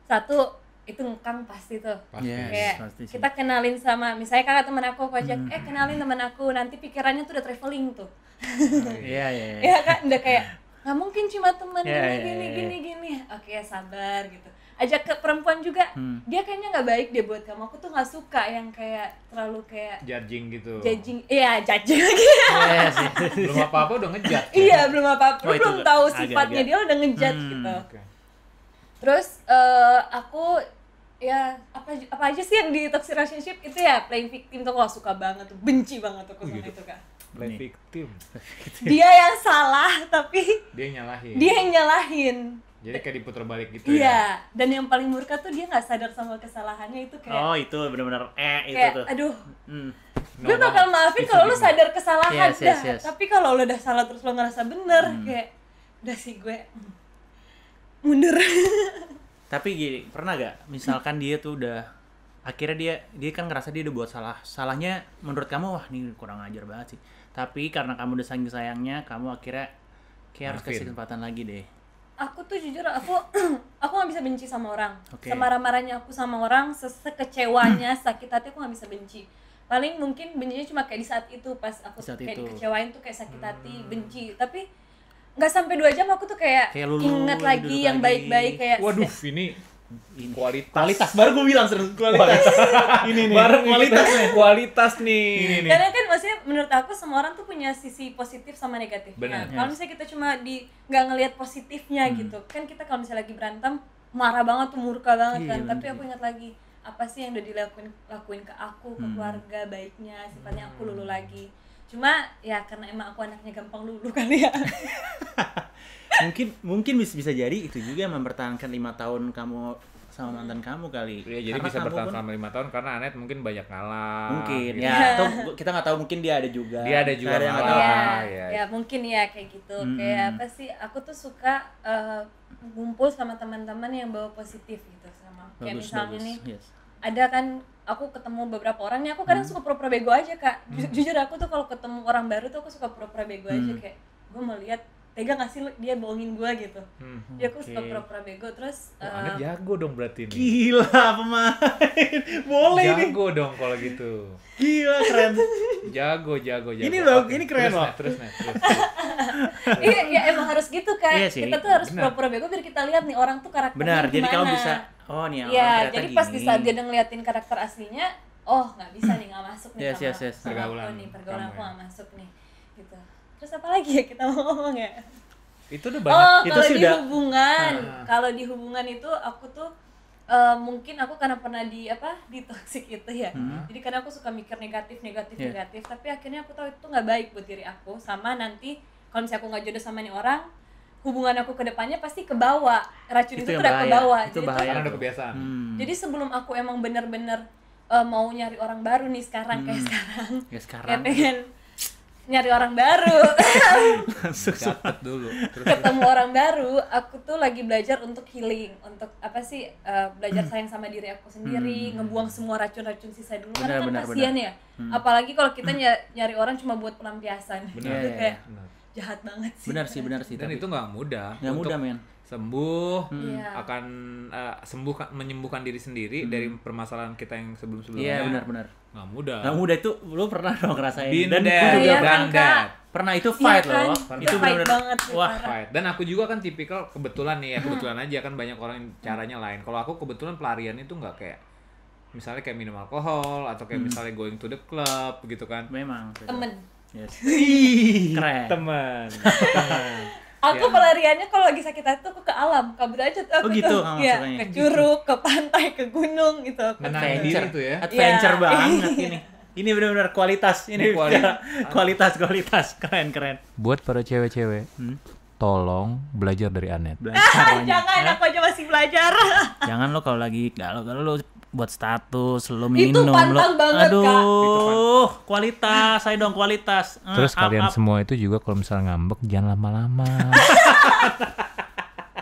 satu itu ngekang pasti tuh. Kayak pasti kita kenalin sama misalnya kakak teman aku ajak kenalin teman aku, nanti pikirannya tuh udah traveling tuh. Iya. Ya kan udah kayak nggak mungkin cuma teman gini. Oke, sabar gitu. Ajak ke perempuan juga, dia kayaknya nggak baik deh buat kamu. Aku tuh nggak suka yang kayak terlalu kayak judging gitu. Judging lagi. Yes. Belum apa-apa udah ngejudge. Iya, belum apa-apa. Belum tahu sifatnya dia udah ngejudge gitu. Terus aku ya apa aja sih yang di toxic relationship itu ya playing victim tuh, aku suka banget tuh, benci banget aku sama itu Kak. Play victim. Dia yang salah tapi dia nyalahin. Dia yang nyalahin. Jadi kayak diputar balik gitu ya. Iya, dan yang paling murka tuh dia nggak sadar sama kesalahannya itu kayak. Oh, itu benar-benar itu kayak, tuh. Aduh. Gue bakal maafin kalau lu sadar kesalahan yes. Tapi kalau lu udah salah terus lu ngerasa bener kayak udah sih gue mundur. Tapi gini, pernah gak misalkan dia tuh udah akhirnya dia kan ngerasa dia udah buat salahnya menurut kamu wah nih kurang ajar banget sih, tapi karena kamu udah saking sayangnya kamu akhirnya kayak harus kasih kesempatan lagi deh. Aku tuh jujur aku nggak bisa benci sama orang. Semarah-marahnya aku sama orang, sekecewanya sakit hati aku nggak bisa benci. Paling mungkin bencinya cuma kayak di saat itu pas aku kayak dikecewain tuh kayak sakit hati, benci. Tapi nggak sampai 2 jam aku tuh kayak ingat lagi yang baik-baik kayak. Waduh, ini kualitas baru gue bilang kualitas. Ini nih kualitas nih. Karena kan maksudnya menurut aku semua orang tuh punya sisi positif sama negatifnya. Kalau misalnya kita cuma nggak ngelihat positifnya gitu kan, kita kalau misalnya lagi berantem marah banget tuh, murka banget kan. Tapi aku ingat lagi apa sih yang udah dilakuin ke aku, ke keluarga, baiknya, sifatnya aku lulu lagi. Cuma ya karena emang aku anaknya gampang lulu kali ya. mungkin bisa jadi itu juga yang mempertahankan 5 tahun kamu sama mantan kamu kali. Ya, jadi karena bisa bertahan selama 5 tahun karena Anet mungkin banyak ngalah. Mungkin gitu. Ya, atau kita nggak tahu, mungkin dia ada juga. Dia ada juga ngalah. Ya mungkin ya kayak gitu. Kayak apa sih? Aku tuh suka ngumpul sama teman-teman yang bawa positif gitu sama. Kayak misalnya nih. Ada kan aku ketemu beberapa orang nih, aku kadang suka pura-pura bego aja, Kak. Jujur aku tuh kalau ketemu orang baru tuh aku suka pura-pura bego aja, kayak gue mau lihat tega gak sih dia bohongin gue gitu. Jadi aku suka pura-pura bego. Terus Anet jago dong berarti nih. Gila pemain. Boleh jago nih. Jago dong kalau gitu. Gila keren. Jago. Ini loh, ini keren loh. Terus. Iya, emang harus gitu kan. Iya kita tuh harus pura-pura bego biar kita lihat nih orang tuh karakternya gimana. Benar, jadi kamu bisa nih ya, jadi pas di saat dia ngeliatin karakter aslinya, nggak bisa nih, nggak masuk nih sama pergaulan aku nggak masuk nih gitu. Terus apa lagi ya kita mau ngomong ya? Itu udah banyak. Kalau di hubungan, kalau di hubungan itu aku tuh mungkin aku karena pernah di toxic itu ya. Jadi karena aku suka mikir negatif, tapi akhirnya aku tahu itu nggak baik buat diri aku. Sama nanti kalau misalnya aku nggak jodoh sama nih orang, hubungan aku ke depannya pasti kebawa, racun itu udah kebawa. Itu bahaya, karena udah kebiasaan. Jadi sebelum aku emang bener-bener mau nyari orang baru nih sekarang kayak kayak pengen nyari orang baru. Catat dulu. Ketemu orang baru, aku tuh lagi belajar untuk healing, untuk belajar sayang sama diri aku sendiri, ngebuang semua racun-racun sisa dulu. Karena kan kasian ya. Apalagi kalau kita nyari orang cuma buat pelampiasan. Itu kayak jahat banget sih. Benar sih. Dan itu nggak mudah. Nggak mudah, men. Sembuh akan menyembuhkan diri sendiri dari permasalahan kita yang sebelum-sebelumnya. Iya, benar. Nggak mudah itu lu pernah dong ngerasain. Dan aku juga pernah itu fight loh. Itu benar-benar fight. Dan aku juga kan tipikal kebetulan nih ya, kebetulan aja kan banyak orang yang caranya lain. Kalau aku kebetulan pelarian itu nggak kayak misalnya kayak minum alkohol atau kayak misalnya going to the club gitu kan. Memang temen. Yes. Keren. Teman. Aku pelariannya kalau lagi sakit hati tuh aku ke alam, kabur aja tuh aku gitu, tuh. Ke curug, ke pantai, ke gunung gitu. Adventure itu ya. Adventure banget ini. Ini benar-benar kualitas. Ini kualitas. Keren. Buat para cewek-cewek, tolong belajar dari Anet. Jangan, aku aja masih belajar. Jangan lo kalau lagi galau lo buat status, lo minum, itu pantang banget, aduh, Kak. Kualitas, saya dong kualitas. Terus kalian semua itu juga kalau misalnya ngambek jangan lama-lama.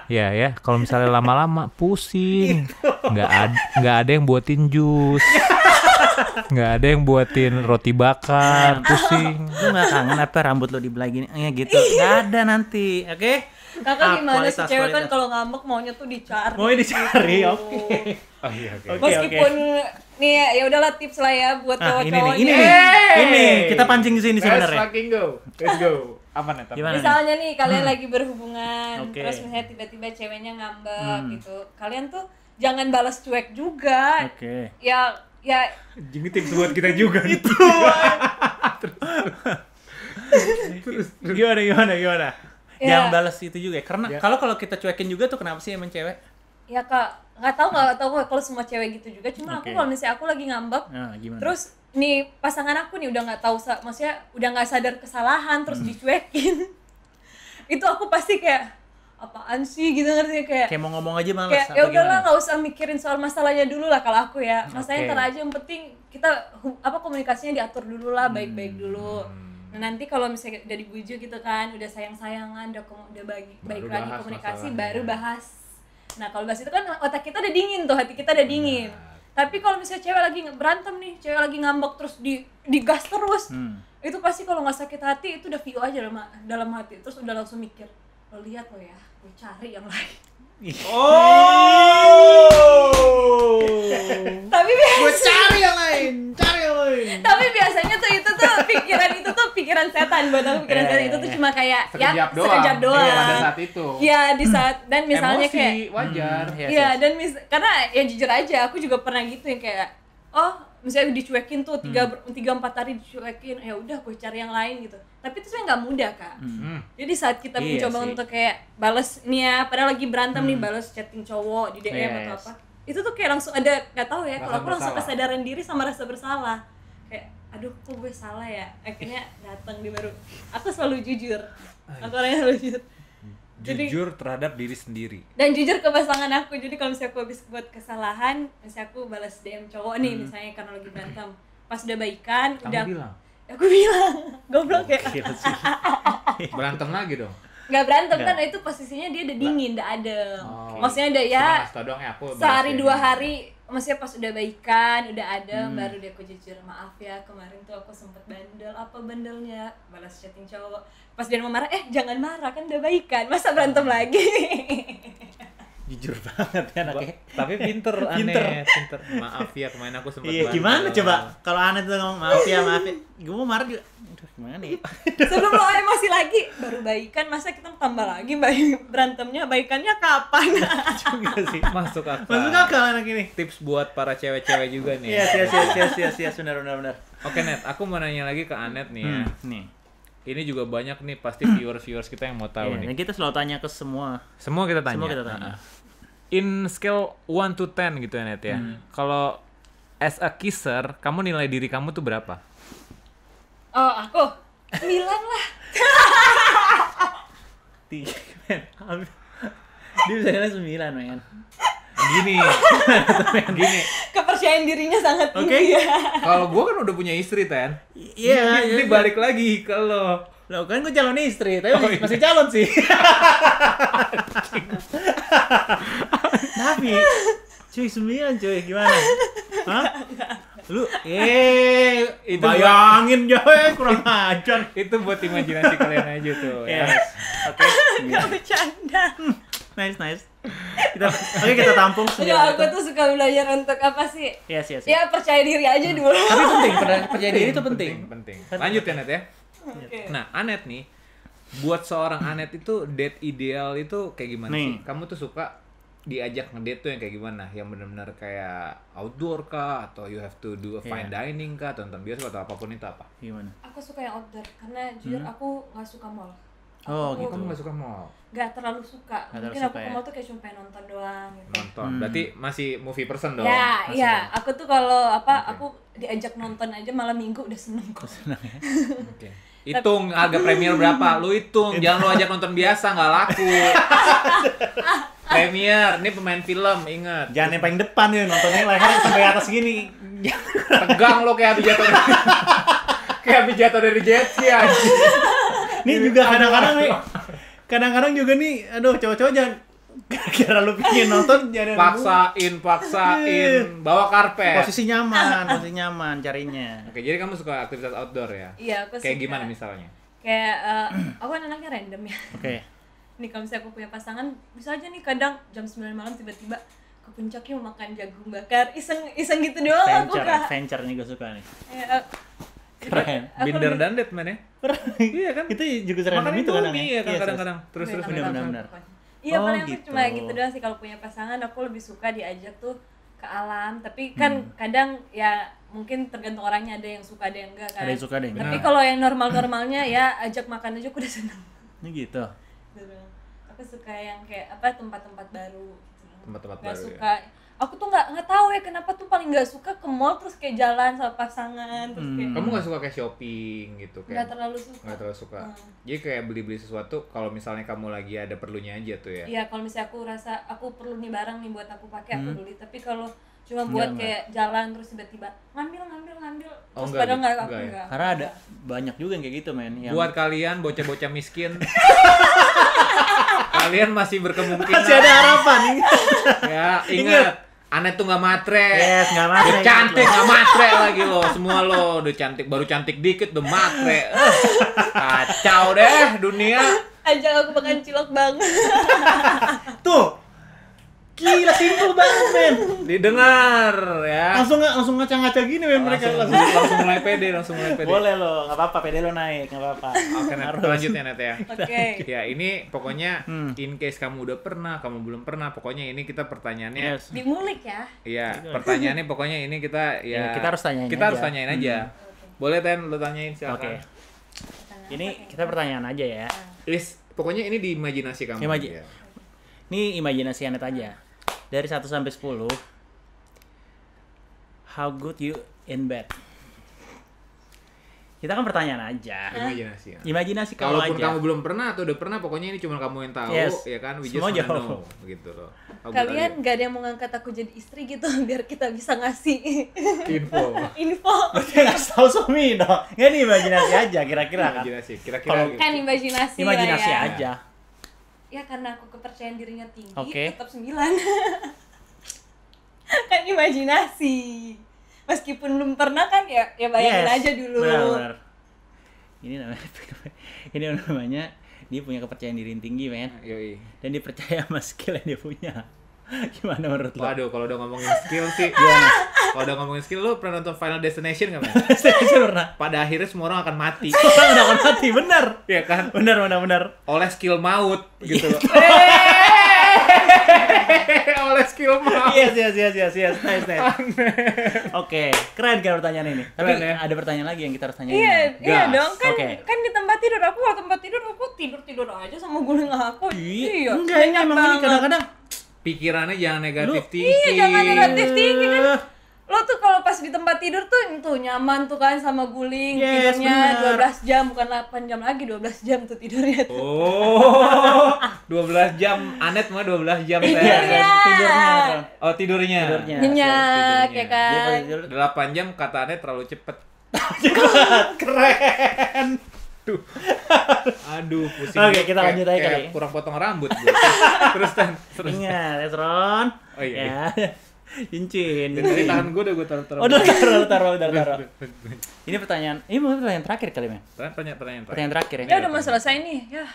ya, kalau misalnya lama-lama pusing. Nggak ada yang buatin jus. Nggak ada yang buatin roti bakar, pusing. Lu nggak kangen apa rambut lo dibelah gini? Gitu. Nggak ada nanti, oke? Kakak gimana sih cewek kan kalau ngambek maunya tuh dicari. Mau dicari, oke. Oh iya, oke. Meskipun nih ya udahlah tips lah ya buat cowok-cowok. Ini kita pancing di sini sebenarnya. Let's go. Apa nih? Misalnya nih kalian lagi berhubungan, terus misalnya tiba-tiba ceweknya ngambek gitu. Kalian tuh jangan balas cuek juga. Oke. Ya ini tips buat kita juga itu. Terus gimana? Jangan balas itu juga karena kalau kita cuekin juga tuh kenapa sih emang cewek? Ya Kak, nggak tahu kalau semua cewek gitu juga. Cuma aku kalau misalnya aku lagi ngambek, terus nih pasangan aku nih udah nggak tahu, maksudnya udah nggak sadar kesalahan terus dicuekin, itu aku pasti kayak apaan sih gitu, ngerti kayak mau ngomong aja malas. Kayak ya udahlah nggak usah mikirin soal masalahnya dulu lah kalau aku ya. Masalahnya ntar aja, yang penting kita komunikasinya diatur dulu lah, baik-baik dulu. Nah nanti kalau misalnya udah dibujuk gitu kan, udah sayang-sayangan, udah baik lagi komunikasi, baru bahas. Nah kalau bahas itu kan otak kita udah dingin tuh, hati kita udah dingin. Tapi kalau misalnya cewek lagi berantem nih, cewek lagi ngambek terus digas terus, itu pasti kalau nggak sakit hati itu udah view aja dalam hati, terus udah langsung mikir, lo lihat lo ya, gue cari yang lain. Tapi gue cari yang lain. Tapi biasanya tuh itu tuh pikiran setan buat aku, pikiran setan itu tuh cuma kayak sekejap doang. Iya, pada saat itu. Ya di saat dan misalnya emosi, kayak wajar. Iya, dan karena ya jujur aja aku juga pernah gitu yang kayak misalnya dicuekin tuh 3-4 hari dicuekin, ya udah gue cari yang lain gitu. Tapi itu sebenarnya nggak mudah Kak. Jadi saat kita mencoba untuk kayak balas nih ya, padahal lagi berantem nih, balas chatting cowok di DM atau apa, itu tuh kayak langsung ada, nggak tahu ya, kalau aku langsung kesadaran diri sama rasa bersalah, kayak aduh kok gue salah ya. Akhirnya datang di baru, aku selalu jujur, aku orangnya selalu jujur. Jujur terhadap diri sendiri Dan jujur ke pasangan aku. Jadi kalau misalnya aku habis buat kesalahan, misalnya aku balas DM cowok nih, misalnya karena lagi berantem, pas udah baikan, bilang? Aku bilang, goblok ya. Berantem lagi dong? Nggak berantem kan, itu posisinya dia udah dingin, udah adem. Maksudnya udah ya, sehari 2 hari, maksudnya pas udah baikan, udah adem, baru dia aku jujur, maaf ya kemarin tuh aku sempet bandel, apa bandelnya, balas chatting cowok. Pas dia mau marah, jangan marah kan udah baikan, masa berantem lagi. Jujur banget ya anaknya. tapi pinter. Maaf ya kemarin aku sempet bandel. Gimana coba kalau Anet tuh ngomong maaf ya, gue mau marah juga. Aduh gimana ya. Sebelum lo emosi lagi, baru baikan, masa kita tambah lagi berantemnya, baikannya kapan? Juga sih. Masuk akal anak ini. Tips buat para cewek-cewek juga nih. Iya, benar. Oke Net, aku mau nanya lagi ke Anet nih ya. Nih. Ini juga banyak nih pasti viewers kita yang mau tahu nih. Kita selalu tanya ke semua. Semua kita tanya. In scale 1 to 10 gitu ya Net ya. Kalau as a kisser, kamu nilai diri kamu tuh berapa? Oh, aku 9 lah. Dia bisa nilai 9, men. Gini. Kepercayaan dirinya sangat tinggi ya. Kalau gue kan udah punya istri, Ten. Iya. Ini balik lagi ke lo. Loh kan gue calon istri, tapi masih calon sih. Tapi, cuy 9 cuy, gimana? Hah? Lu, itu bayangin Joy, kurang ajar. Itu buat imajinasi kalian aja tuh. Yes. Oke. Gak bercanda. Nice. Kita tampung semua. Aku tuh suka belajar untuk apa sih? Yes. Ya percaya diri aja dulu. Tapi penting, percaya diri itu penting. Lanjut ya Net ya. Okay. Nah, Anet nih, buat seorang Anet itu date ideal itu kayak gimana sih? Kamu tuh suka diajak ngedate tuh yang kayak gimana? Yang benar-benar kayak outdoor kah? Atau you have to do a fine dining kah? Tonton bioskop atau apapun itu apa? Gimana? Aku suka yang outdoor, karena jujur aku gak suka mall. Gitu. Kamu gak suka mall? Gak terlalu suka. Mungkin aku ke mall tuh kayak cuma pengen nonton doang gitu. Nonton? Berarti masih movie person dong? Iya. Aku tuh kalau aku diajak nonton aja malam minggu udah seneng kok. Seneng ya? Oke. Hitung harga premier berapa? Lu hitung, jangan lu ajak nonton biasa, nggak laku. Premier, ini pemain film, ingat. Jangan yang paling depan nih, nontonnya leher sampai atas gini. Tegang lo kayak habis jatuh dari jet ski aja. Ini juga kadang-kadang juga nih, aduh cowok-cowok jangan kira lu pingin nonton jangan paksain, bawa karpet. Posisi nyaman carinya. Oke, jadi kamu suka aktivitas outdoor ya? Iya, aku suka. Kayak gimana misalnya? Kayak aku kan anaknya random ya. Oke. Nih kalau misalnya aku punya pasangan, bisa aja nih kadang jam 9 malam tiba-tiba ke puncak yuk makan jagung bakar, iseng gitu doang aku Kak. Venture nih gue suka nih. Keren. Binder dan Dead man ya? Iya kan? Itu juga random itu kadang ya? Kadang-kadang. Terus benar. Iya, paling aku cuma gitu doang sih. Kalau punya pasangan aku lebih suka diajak tuh ke alam, tapi kan kadang ya mungkin tergantung orangnya, ada yang suka ada yang enggak kan. Ada yang suka ada yang enggak. Tapi kalau yang normal-normalnya ya ajak makan aja aku udah seneng. Ini gitu. Aku suka yang kayak apa, tempat-tempat baru gitu. Tempat-tempat baru suka. Ya. Aku tuh nggak tahu ya kenapa tuh paling nggak suka ke mall terus kayak jalan sama pasangan terus kayak. Kamu nggak suka kayak shopping gitu kayak? Nggak terlalu suka. Nggak terlalu suka. Jadi kayak beli sesuatu kalau misalnya kamu lagi ada perlunya aja tuh ya? Iya, kalau misalnya aku rasa aku perlu nih barang nih buat aku pakai aku beli. Tapi kalau cuma buat kayak jalan terus tiba-tiba ngambil terus padahal enggak. Karena ada banyak juga yang kayak gitu men. Buat kalian bocah-bocah miskin Kalian masih berkemungkinan. Masih ada harapan. Ya, ingat. Anet tuh nggak matre. Yes, nggak matre. Udah cantik nggak matre lagi lo. Semua lo udah cantik, baru cantik dikit udah matre. Kacau deh dunia. Ajak aku makan cilok bang. Tuh. Gila, simpel banget, men. Didengar ya. Langsung ngaca-ngaca gini, men, mereka langsung mulai pede. Boleh lo, nggak apa-apa, pede lo naik, nggak apa-apa. Oke, Net, lanjut ya Net ya. Oke. Ya, ini pokoknya in case kamu udah pernah, kamu belum pernah, pokoknya ini kita pertanyaannya. Yes. Dimulik ya. Iya, pertanyaannya pokoknya ini kita Ya, kita harus tanyain harus aja. tanyain aja. Boleh Ten, lo tanyain silakan. Oke. Ini kita pertanyaan aja ya. Pokoknya ini di imajinasi kamu. Ya. Ini imajinasi Anet aja. Dari 1 sampai 10, how good you in bed? Kita kan pertanyaan aja. Imajinasi. Ya. Imajinasi kalau aja. Kalaupun kamu belum pernah atau udah pernah, pokoknya ini cuma kamu yang tahu, Yes. ya kan? We just Semua wanna jawab. know, gitu loh. Kalian gak ada yang mau ngangkat aku jadi istri gitu biar kita bisa ngasih info. Berarti nggak tahu suami dong. Nggak, ini imajinasi aja kira-kira kan. Imajinasi. Kira-kira Kalau- gitu. kan imajinasi Imajinasi lah ya. aja. Ya karena aku kepercayaan dirinya tinggi, Oke. tetap 9. Kan imajinasi. Meskipun belum pernah kan ya bayangin Yes, aja dulu. Benar. Ini namanya dia punya kepercayaan diri yang tinggi, men. Yoi. Dan dia percaya sama skill yang dia punya. Gimana menurut lo? Waduh, kalau udah ngomongin skill sih. Kalau udah ngomongin skill, lo pernah nonton Final Destination nggak, men? Saya pernah. Pada akhirnya semua orang akan mati. Orang udah akan mati, benar. Iya kan? Benar. Oleh skill maut gitu loh. Oleh skill maut. Yes. Nice. Oke, keren kan pertanyaan ini. Tapi Keren, ya? ada pertanyaan lagi yang kita harus tanyain. Iya Gas. dong kan Oke. kan di tempat tidur aku tidur aja sama guling aku. Iya. Enggak, ini banyak emang ini banget. kadang-kadang Pikirannya jangan negatif Lu- tinggi. Iya, jangan negatif tinggi kan. Lo tuh kalau pas di tempat tidur tuh nyaman tuh kan sama guling, Yes, tidurnya benar. 12 jam bukan 8 jam lagi, 12 jam tuh tidurnya tuh. Oh, 12 jam. Anet mah 12 jam Tidurnya. tidurnya. Ron. Oh, tidurnya. Tidurnya. Nyenyak tidurnya. ya kan. Dia pas tidur 8 jam kata Anet terlalu cepet. keren. Aduh, pusing. Oke, kita lanjut aja kayak kali. kurang potong rambut gue. Terus Tan, terus. Ingat, Ron. Oh, iya. Ya. Cincin. Dari tangan gue udah gue taruh. Oh, taruh. Ini mungkin pertanyaan terakhir kali, men. Pertanyaan terakhir. Pertanyaan terakhir ya. Ya udah mau selesai nih. Ya.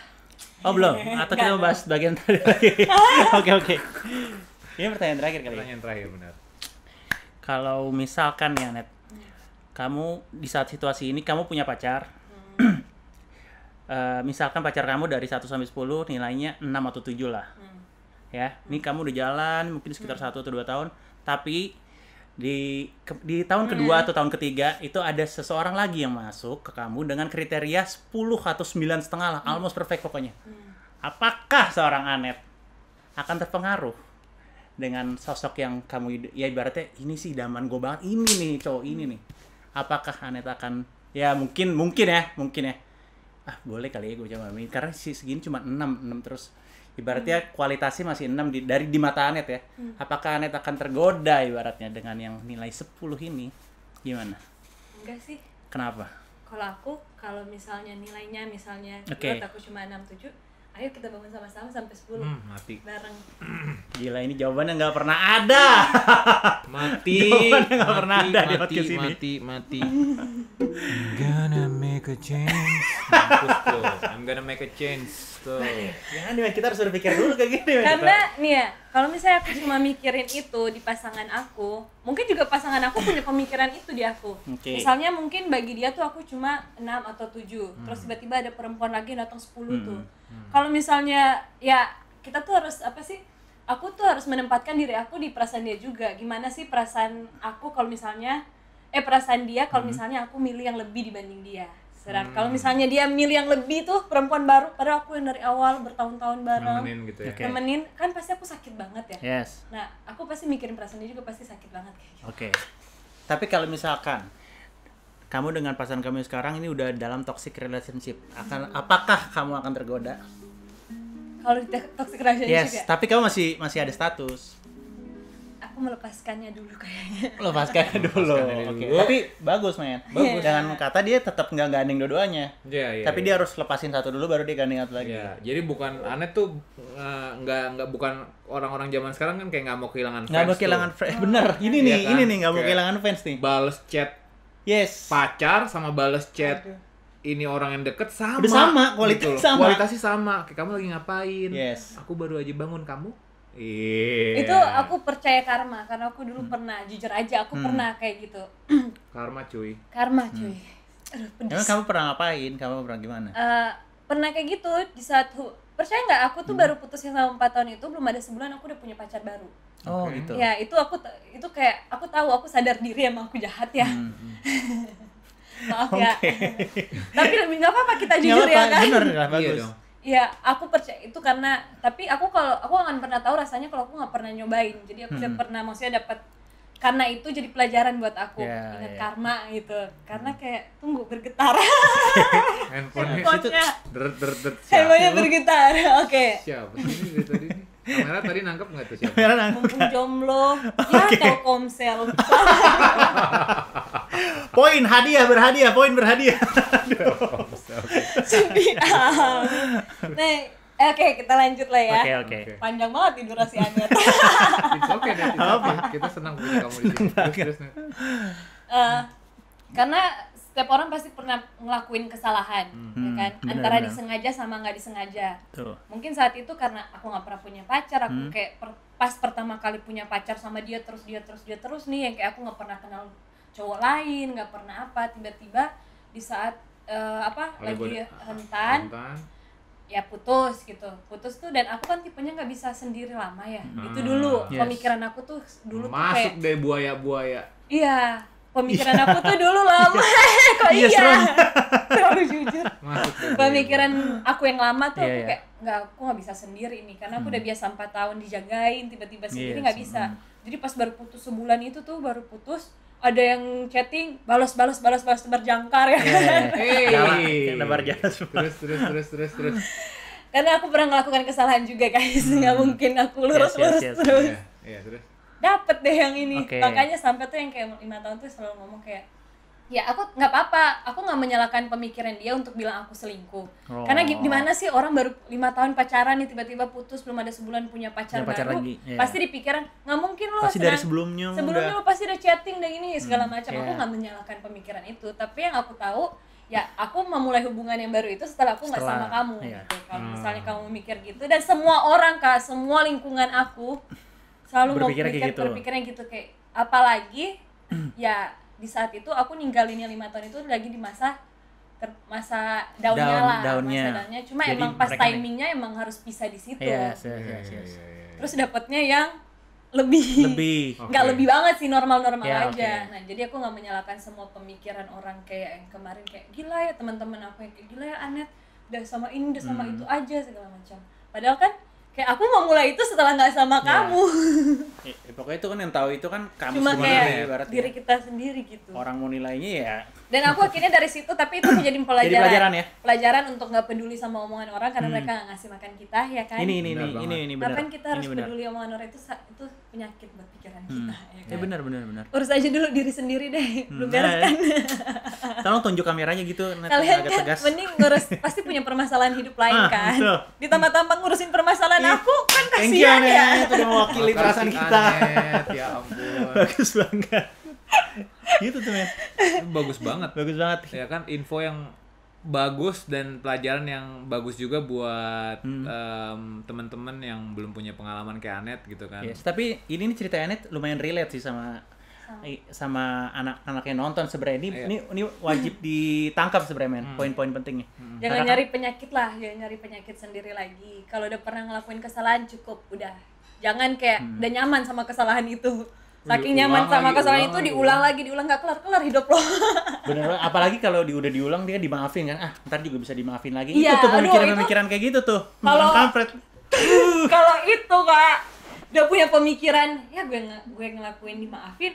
Oh, belum. Atau kita mau bahas bagian terakhir lagi. Oke. Ini pertanyaan terakhir kali. Pertanyaan terakhir benar. Kalau misalkan ya, Net, kamu di saat situasi ini kamu punya pacar. Misalkan pacar kamu dari 1 sampai 10 nilainya 6 atau 7 lah. Ya, ini kamu udah jalan mungkin sekitar 1 atau 2 tahun, tapi di tahun kedua atau tahun ketiga itu ada seseorang lagi yang masuk ke kamu dengan kriteria 10 atau 9,5 lah, almost perfect pokoknya. Apakah seorang Anet akan terpengaruh dengan sosok yang kamu ya ibaratnya ini sih idaman gue banget, ini nih cowok ini nih. Apakah Anet akan ya mungkin ya boleh kali ya gue coba ini karena segini cuma 6 terus ibaratnya kualitasnya masih 6 di mata Anet ya. Apakah Anet akan tergoda ibaratnya dengan yang nilai 10 ini? Gimana? Enggak sih. Kenapa? Kalau misalnya nilainya Oke. menurut aku cuma 6 7, ayo kita bangun sama-sama sampai 10. Mati. Bareng. Gila, ini jawabannya nggak pernah ada. Mati. Jawabannya nggak pernah ada di podcast ini. Mati. Gonna make a change. Mampus tuh. I'm gonna make a change tuh. Jangan nih, kita harus berpikir dulu kayak gini. Men. Karena nih ya, kalau misalnya aku cuma mikirin itu di pasangan aku, mungkin juga pasangan aku punya pemikiran itu di aku. Oke. Misalnya mungkin bagi dia tuh aku cuma 6 atau 7, terus tiba-tiba ada perempuan lagi yang datang 10 tuh. Kalau misalnya ya kita tuh harus apa sih? Aku tuh harus menempatkan diri aku di perasaan dia juga. Gimana sih perasaan aku kalau misalnya perasaan dia kalau misalnya aku milih yang lebih dibanding dia. Kalau misalnya dia milih yang lebih tuh perempuan baru, padahal aku yang dari awal bertahun-tahun bareng Nemenin gitu ya. Oke. nemenin, kan pasti aku sakit banget ya. Yes. Nah, aku pasti mikirin perasaan dia juga pasti sakit banget kayak gitu. Oke. Tapi kalau misalkan kamu dengan pasangan kamu sekarang ini udah dalam toxic relationship, apakah kamu akan tergoda? Kalau di toxic relationship Yes, juga, tapi kamu masih ada status. aku melepaskannya dulu kayaknya. Lepaskannya dulu. Oke. Tapi bagus, men. Bagus. Dengan kata dia tetap nggak gandeng dua-duanya. Tapi dia harus lepasin satu dulu baru dia gandeng satu lagi. Jadi bukan Anet tuh nggak bukan orang-orang zaman sekarang kan kayak nggak mau kehilangan fans. Nggak mau kehilangan fans. Bener. Ini nih nggak mau kehilangan fans nih. Bales chat pacar sama bales chat ini orang yang deket sama. Udah sama, kualitasnya sama. Kayak kamu lagi ngapain? Aku baru aja bangun, kamu? Itu aku percaya karma karena aku dulu pernah, jujur aja aku pernah kayak gitu. Karma cuy. Aduh, pedes. Emang kamu pernah ngapain? Kamu pernah gimana? Pernah kayak gitu di saat percaya nggak aku tuh baru putusnya sama 4 tahun itu belum ada sebulan aku udah punya pacar baru. Oh gitu. Ya itu kayak aku tahu aku sadar diri emang aku jahat ya. Maaf ya. Tapi nggak apa-apa kita jujur ya kan. Bener lah, bagus. Iya, aku percaya itu karena tapi aku akan pernah tahu rasanya kalau aku nggak pernah nyobain. Jadi aku udah pernah maksudnya dapat karena itu jadi pelajaran buat aku ingat karma gitu. Karena kayak tunggu bergetar. Handphonenya handphonenya bergetar. Oke. Siapa sih dari tadi nih? Kamera tadi nangkep nggak tuh siapa? Mumpung jomblo, ya Telkomsel. Poin berhadiah. Nih, oke, kita lanjut lah ya. Oke. Panjang banget nih durasi Anda. Oke. Kita senang punya kamu di sini. Terus. Karena setiap orang pasti pernah ngelakuin kesalahan, ya kan? Antara disengaja sama nggak disengaja. Mungkin saat itu karena aku nggak pernah punya pacar, aku kayak pas pertama kali punya pacar sama dia terus nih, yang kayak aku nggak pernah kenal cowok lain, nggak pernah apa, tiba-tiba di saat lagi rentan, ya putus tuh, dan aku kan tipenya nggak bisa sendiri lama ya. Itu dulu pemikiran aku tuh dulu tuh kayak masuk deh buaya. Iya. Pemikiran aku tuh dulu lama, kok terlalu jujur. Pemikiran aku yang lama tuh aku kayak aku nggak bisa sendiri nih, karena aku udah biasa 4 tahun dijagain, tiba-tiba sendiri nggak bisa. Jadi pas baru putus sebulan itu tuh ada yang chatting balas berjangkar ya. Nebar jalan. Terus. Karena aku pernah melakukan kesalahan juga guys, nggak mungkin aku lurus terus. Iya, terus. Dapet deh yang ini. Makanya sampai tuh yang kayak 5 tahun tuh selalu ngomong kayak ya aku nggak apa-apa, aku nggak menyalahkan pemikiran dia untuk bilang aku selingkuh. Karena gimana sih orang baru 5 tahun pacaran nih tiba-tiba putus belum ada sebulan punya pacar baru lagi. Pasti dipikiran nggak mungkin lo pasti dari sebelumnya lo pasti udah chatting dan ini segala macam. Aku nggak menyalahkan pemikiran itu, tapi yang aku tahu ya aku memulai hubungan yang baru itu setelah aku nggak sama kamu gitu. Kalau misalnya kamu mikir gitu, dan semua orang semua lingkungan aku selalu berpikirnya gitu kayak apalagi ya di saat itu aku ninggalinnya 5 tahun itu lagi di masa daunnya. Cuma jadi emang pas timingnya emang harus pisah di situ. Terus dapatnya yang lebih nggak lebih banget sih, normal aja. Nah jadi aku nggak menyalahkan semua pemikiran orang kayak yang kemarin kayak gila ya teman-teman aku yang kayak gila ya Anet udah sama ini udah sama itu aja segala macam. Padahal kan kayak aku mau mulai itu setelah nggak sama kamu. Pokoknya itu kan yang tahu itu kan kamu cuma kayak diri kita sendiri gitu. Orang mau nilainya ya. Dan aku akhirnya dari situ, tapi itu menjadi pelajaran ya. Pelajaran untuk nggak peduli sama omongan orang karena mereka nggak ngasih makan kita ya kan. Ini benar. Kapan kita harus peduli omongan orang itu penyakit buat pikiran kita ya kan. Benar. Urus aja dulu diri sendiri deh, lu bereskan. Tolong tunjuk kameranya gitu, kalian agak tegas. Kan mending ngurus, pasti punya permasalahan hidup lain kan. Ditambah-tambah ngurusin permasalahan aku kan kasihan ya. Itu udah mewakili perasaan kita. Ya ampun. Bagus banget. Gitu tuh men. Bagus banget. Ya kan, info yang bagus dan pelajaran yang bagus juga buat teman-teman yang belum punya pengalaman kayak Anet gitu kan. Tapi ini nih cerita Anet lumayan relate sih sama anak-anak yang nonton sebenarnya. Ini wajib ditangkap sebenarnya men, poin-poin pentingnya. Jangan nyari penyakit sendiri lagi. Kalau udah pernah ngelakuin kesalahan cukup udah. Jangan kayak udah nyaman sama kesalahan itu. Saking nyaman sama kesalahan itu diulang lagi, nggak kelar hidup lo. Bener, apalagi kalau udah diulang dia dimaafin kan, ntar juga bisa dimaafin lagi. Itu tuh pemikiran kayak gitu tuh. Kalau itu Kak, udah punya pemikiran ya gue ngelakuin dimaafin,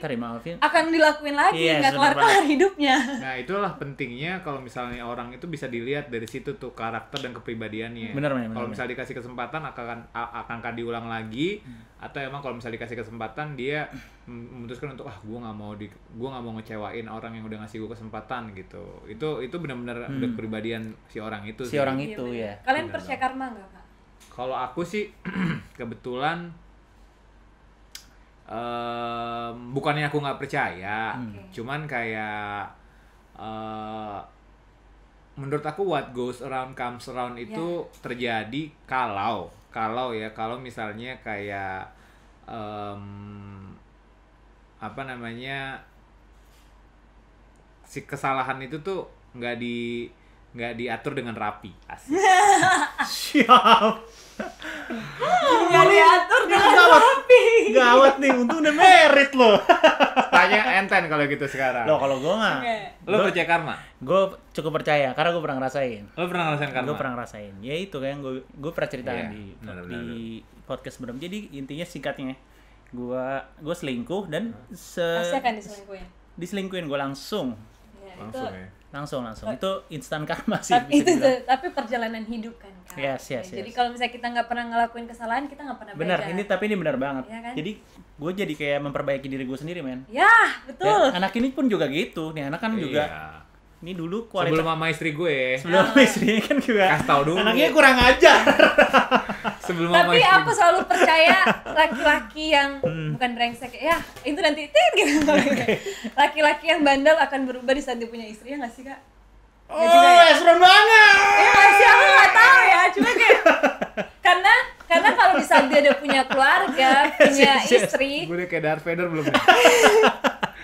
akan dilakuin lagi, nggak kelar-kelar hidupnya. Nah itulah pentingnya kalau misalnya orang itu bisa dilihat dari situ tuh karakter dan kepribadiannya. Kalau misalnya dikasih kesempatan akan diulang lagi, atau emang kalau misalnya dikasih kesempatan dia memutuskan untuk gue nggak mau ngecewain orang yang udah ngasih gue kesempatan gitu. Itu benar-benar udah kepribadian si orang itu. Ya. Kalian percaya karma nggak, Kak? Kalau aku sih kebetulan bukannya aku nggak percaya, cuman kayak menurut aku what goes around comes around itu terjadi kalau misalnya kayak si kesalahan itu tuh nggak diatur dengan rapi. Asik. Siap. Nggak diatur dengan rapi. Gawat nih, untung udah merit loh. Tanya Enten kalau gitu sekarang. Loh kalau gue nggak. Lo percaya karma? Gue cukup percaya karena gue pernah ngerasain. Lo pernah ngerasain karma? Gue pernah ngerasain. Ya itu kayak gue pernah ceritakan di podcast sebelum. Jadi intinya singkatnya, gue selingkuh dan pasti akan diselingkuhin gue langsung. Ya, langsung itu instan karma sih. Tapi perjalanan hidup kan. Yes. Jadi kalau misalnya kita nggak pernah ngelakuin kesalahan, kita nggak pernah belajar. Benar, ini benar banget. Ya, kan? Jadi gue jadi kayak memperbaiki diri gue sendiri, men. Ya, betul. Dan anak ini pun juga gitu. Nih anak kan juga. Ini dulu kualitas. Sebelum sama istri gue. Sebelum sama istri kan juga. Kasih tau dulu. Anaknya kurang ajar. Tapi aku selalu percaya laki-laki yang bukan brengsek ya itu nanti gitu. Laki-laki yang bandel akan berubah di saat dia punya istri, ya nggak sih, Kak? Ya, serem banget. Ya masih aku nggak tahu ya, cuma kayak karena kalau di saat dia udah punya keluarga, punya istri, gue udah kayak Darth Vader belum?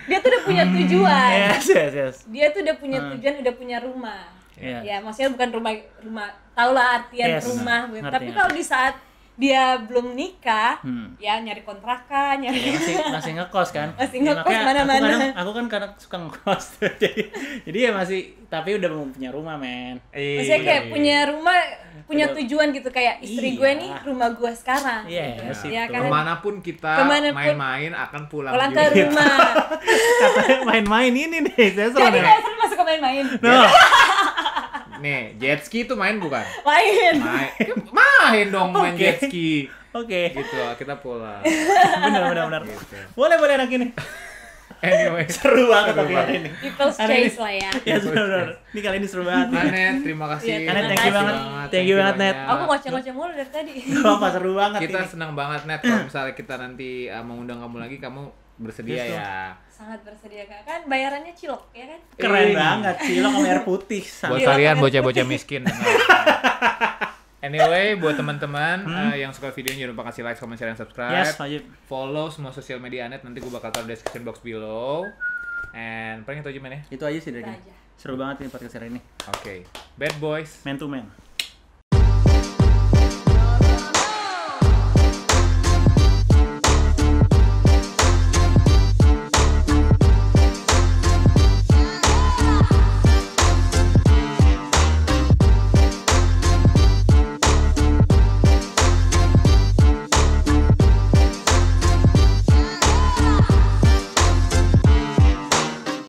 Dia tuh udah punya tujuan. Yes. Dia tuh udah punya tujuan, udah punya rumah. Yeah. Ya, maksudnya bukan rumah, tahulah artian rumah. Tapi kalau di saat dia belum nikah, ya nyari kontrakan, masih ngekos kan? Masih ngekos mana-mana. Aku kan kadang suka ngekos. jadi ya masih, tapi udah mau punya rumah, men. Maksudnya kayak punya rumah, punya tujuan gitu, kayak istri gue nih rumah gue sekarang. Yes, ya, kan? Kemanapun kita main-main akan pulang ke rumah. Katanya main-main ini nih, saya jadi kayak sering masuk ke main-main. No. Nih, jet ski itu main bukan? Main dong, main jet ski. Oke. Gitu, kita pulang. Benar. Gitu. Boleh anak ini. Anyway, seru banget tapi hari ini. People's choice lah ya. Ya benar. Ini kali ini seru banget. Anet, terima kasih. Anet, thank you banget, Net. Aku ngoceh-ngoceh mulu dari tadi. Apa seru banget kita ini. Senang banget, Net. Kalau misalnya kita nanti mengundang kamu lagi, kamu bersedia ya? Sangat bersedia, Kak. Kan bayarannya cilok, ya kan? Keren banget, cilok sama air putih. Buat kalian bocah-bocah miskin. Anyway, buat teman-teman yang suka videonya jangan lupa kasih like, comment, share, dan subscribe. Yes, wajib. Follow semua sosial media Anet, nanti gue bakal taruh di description box below. And paling itu aja, men ya? Itu aja sih dari ini. Seru banget ini podcast hari ini. Oke. Bad boys. Man to man.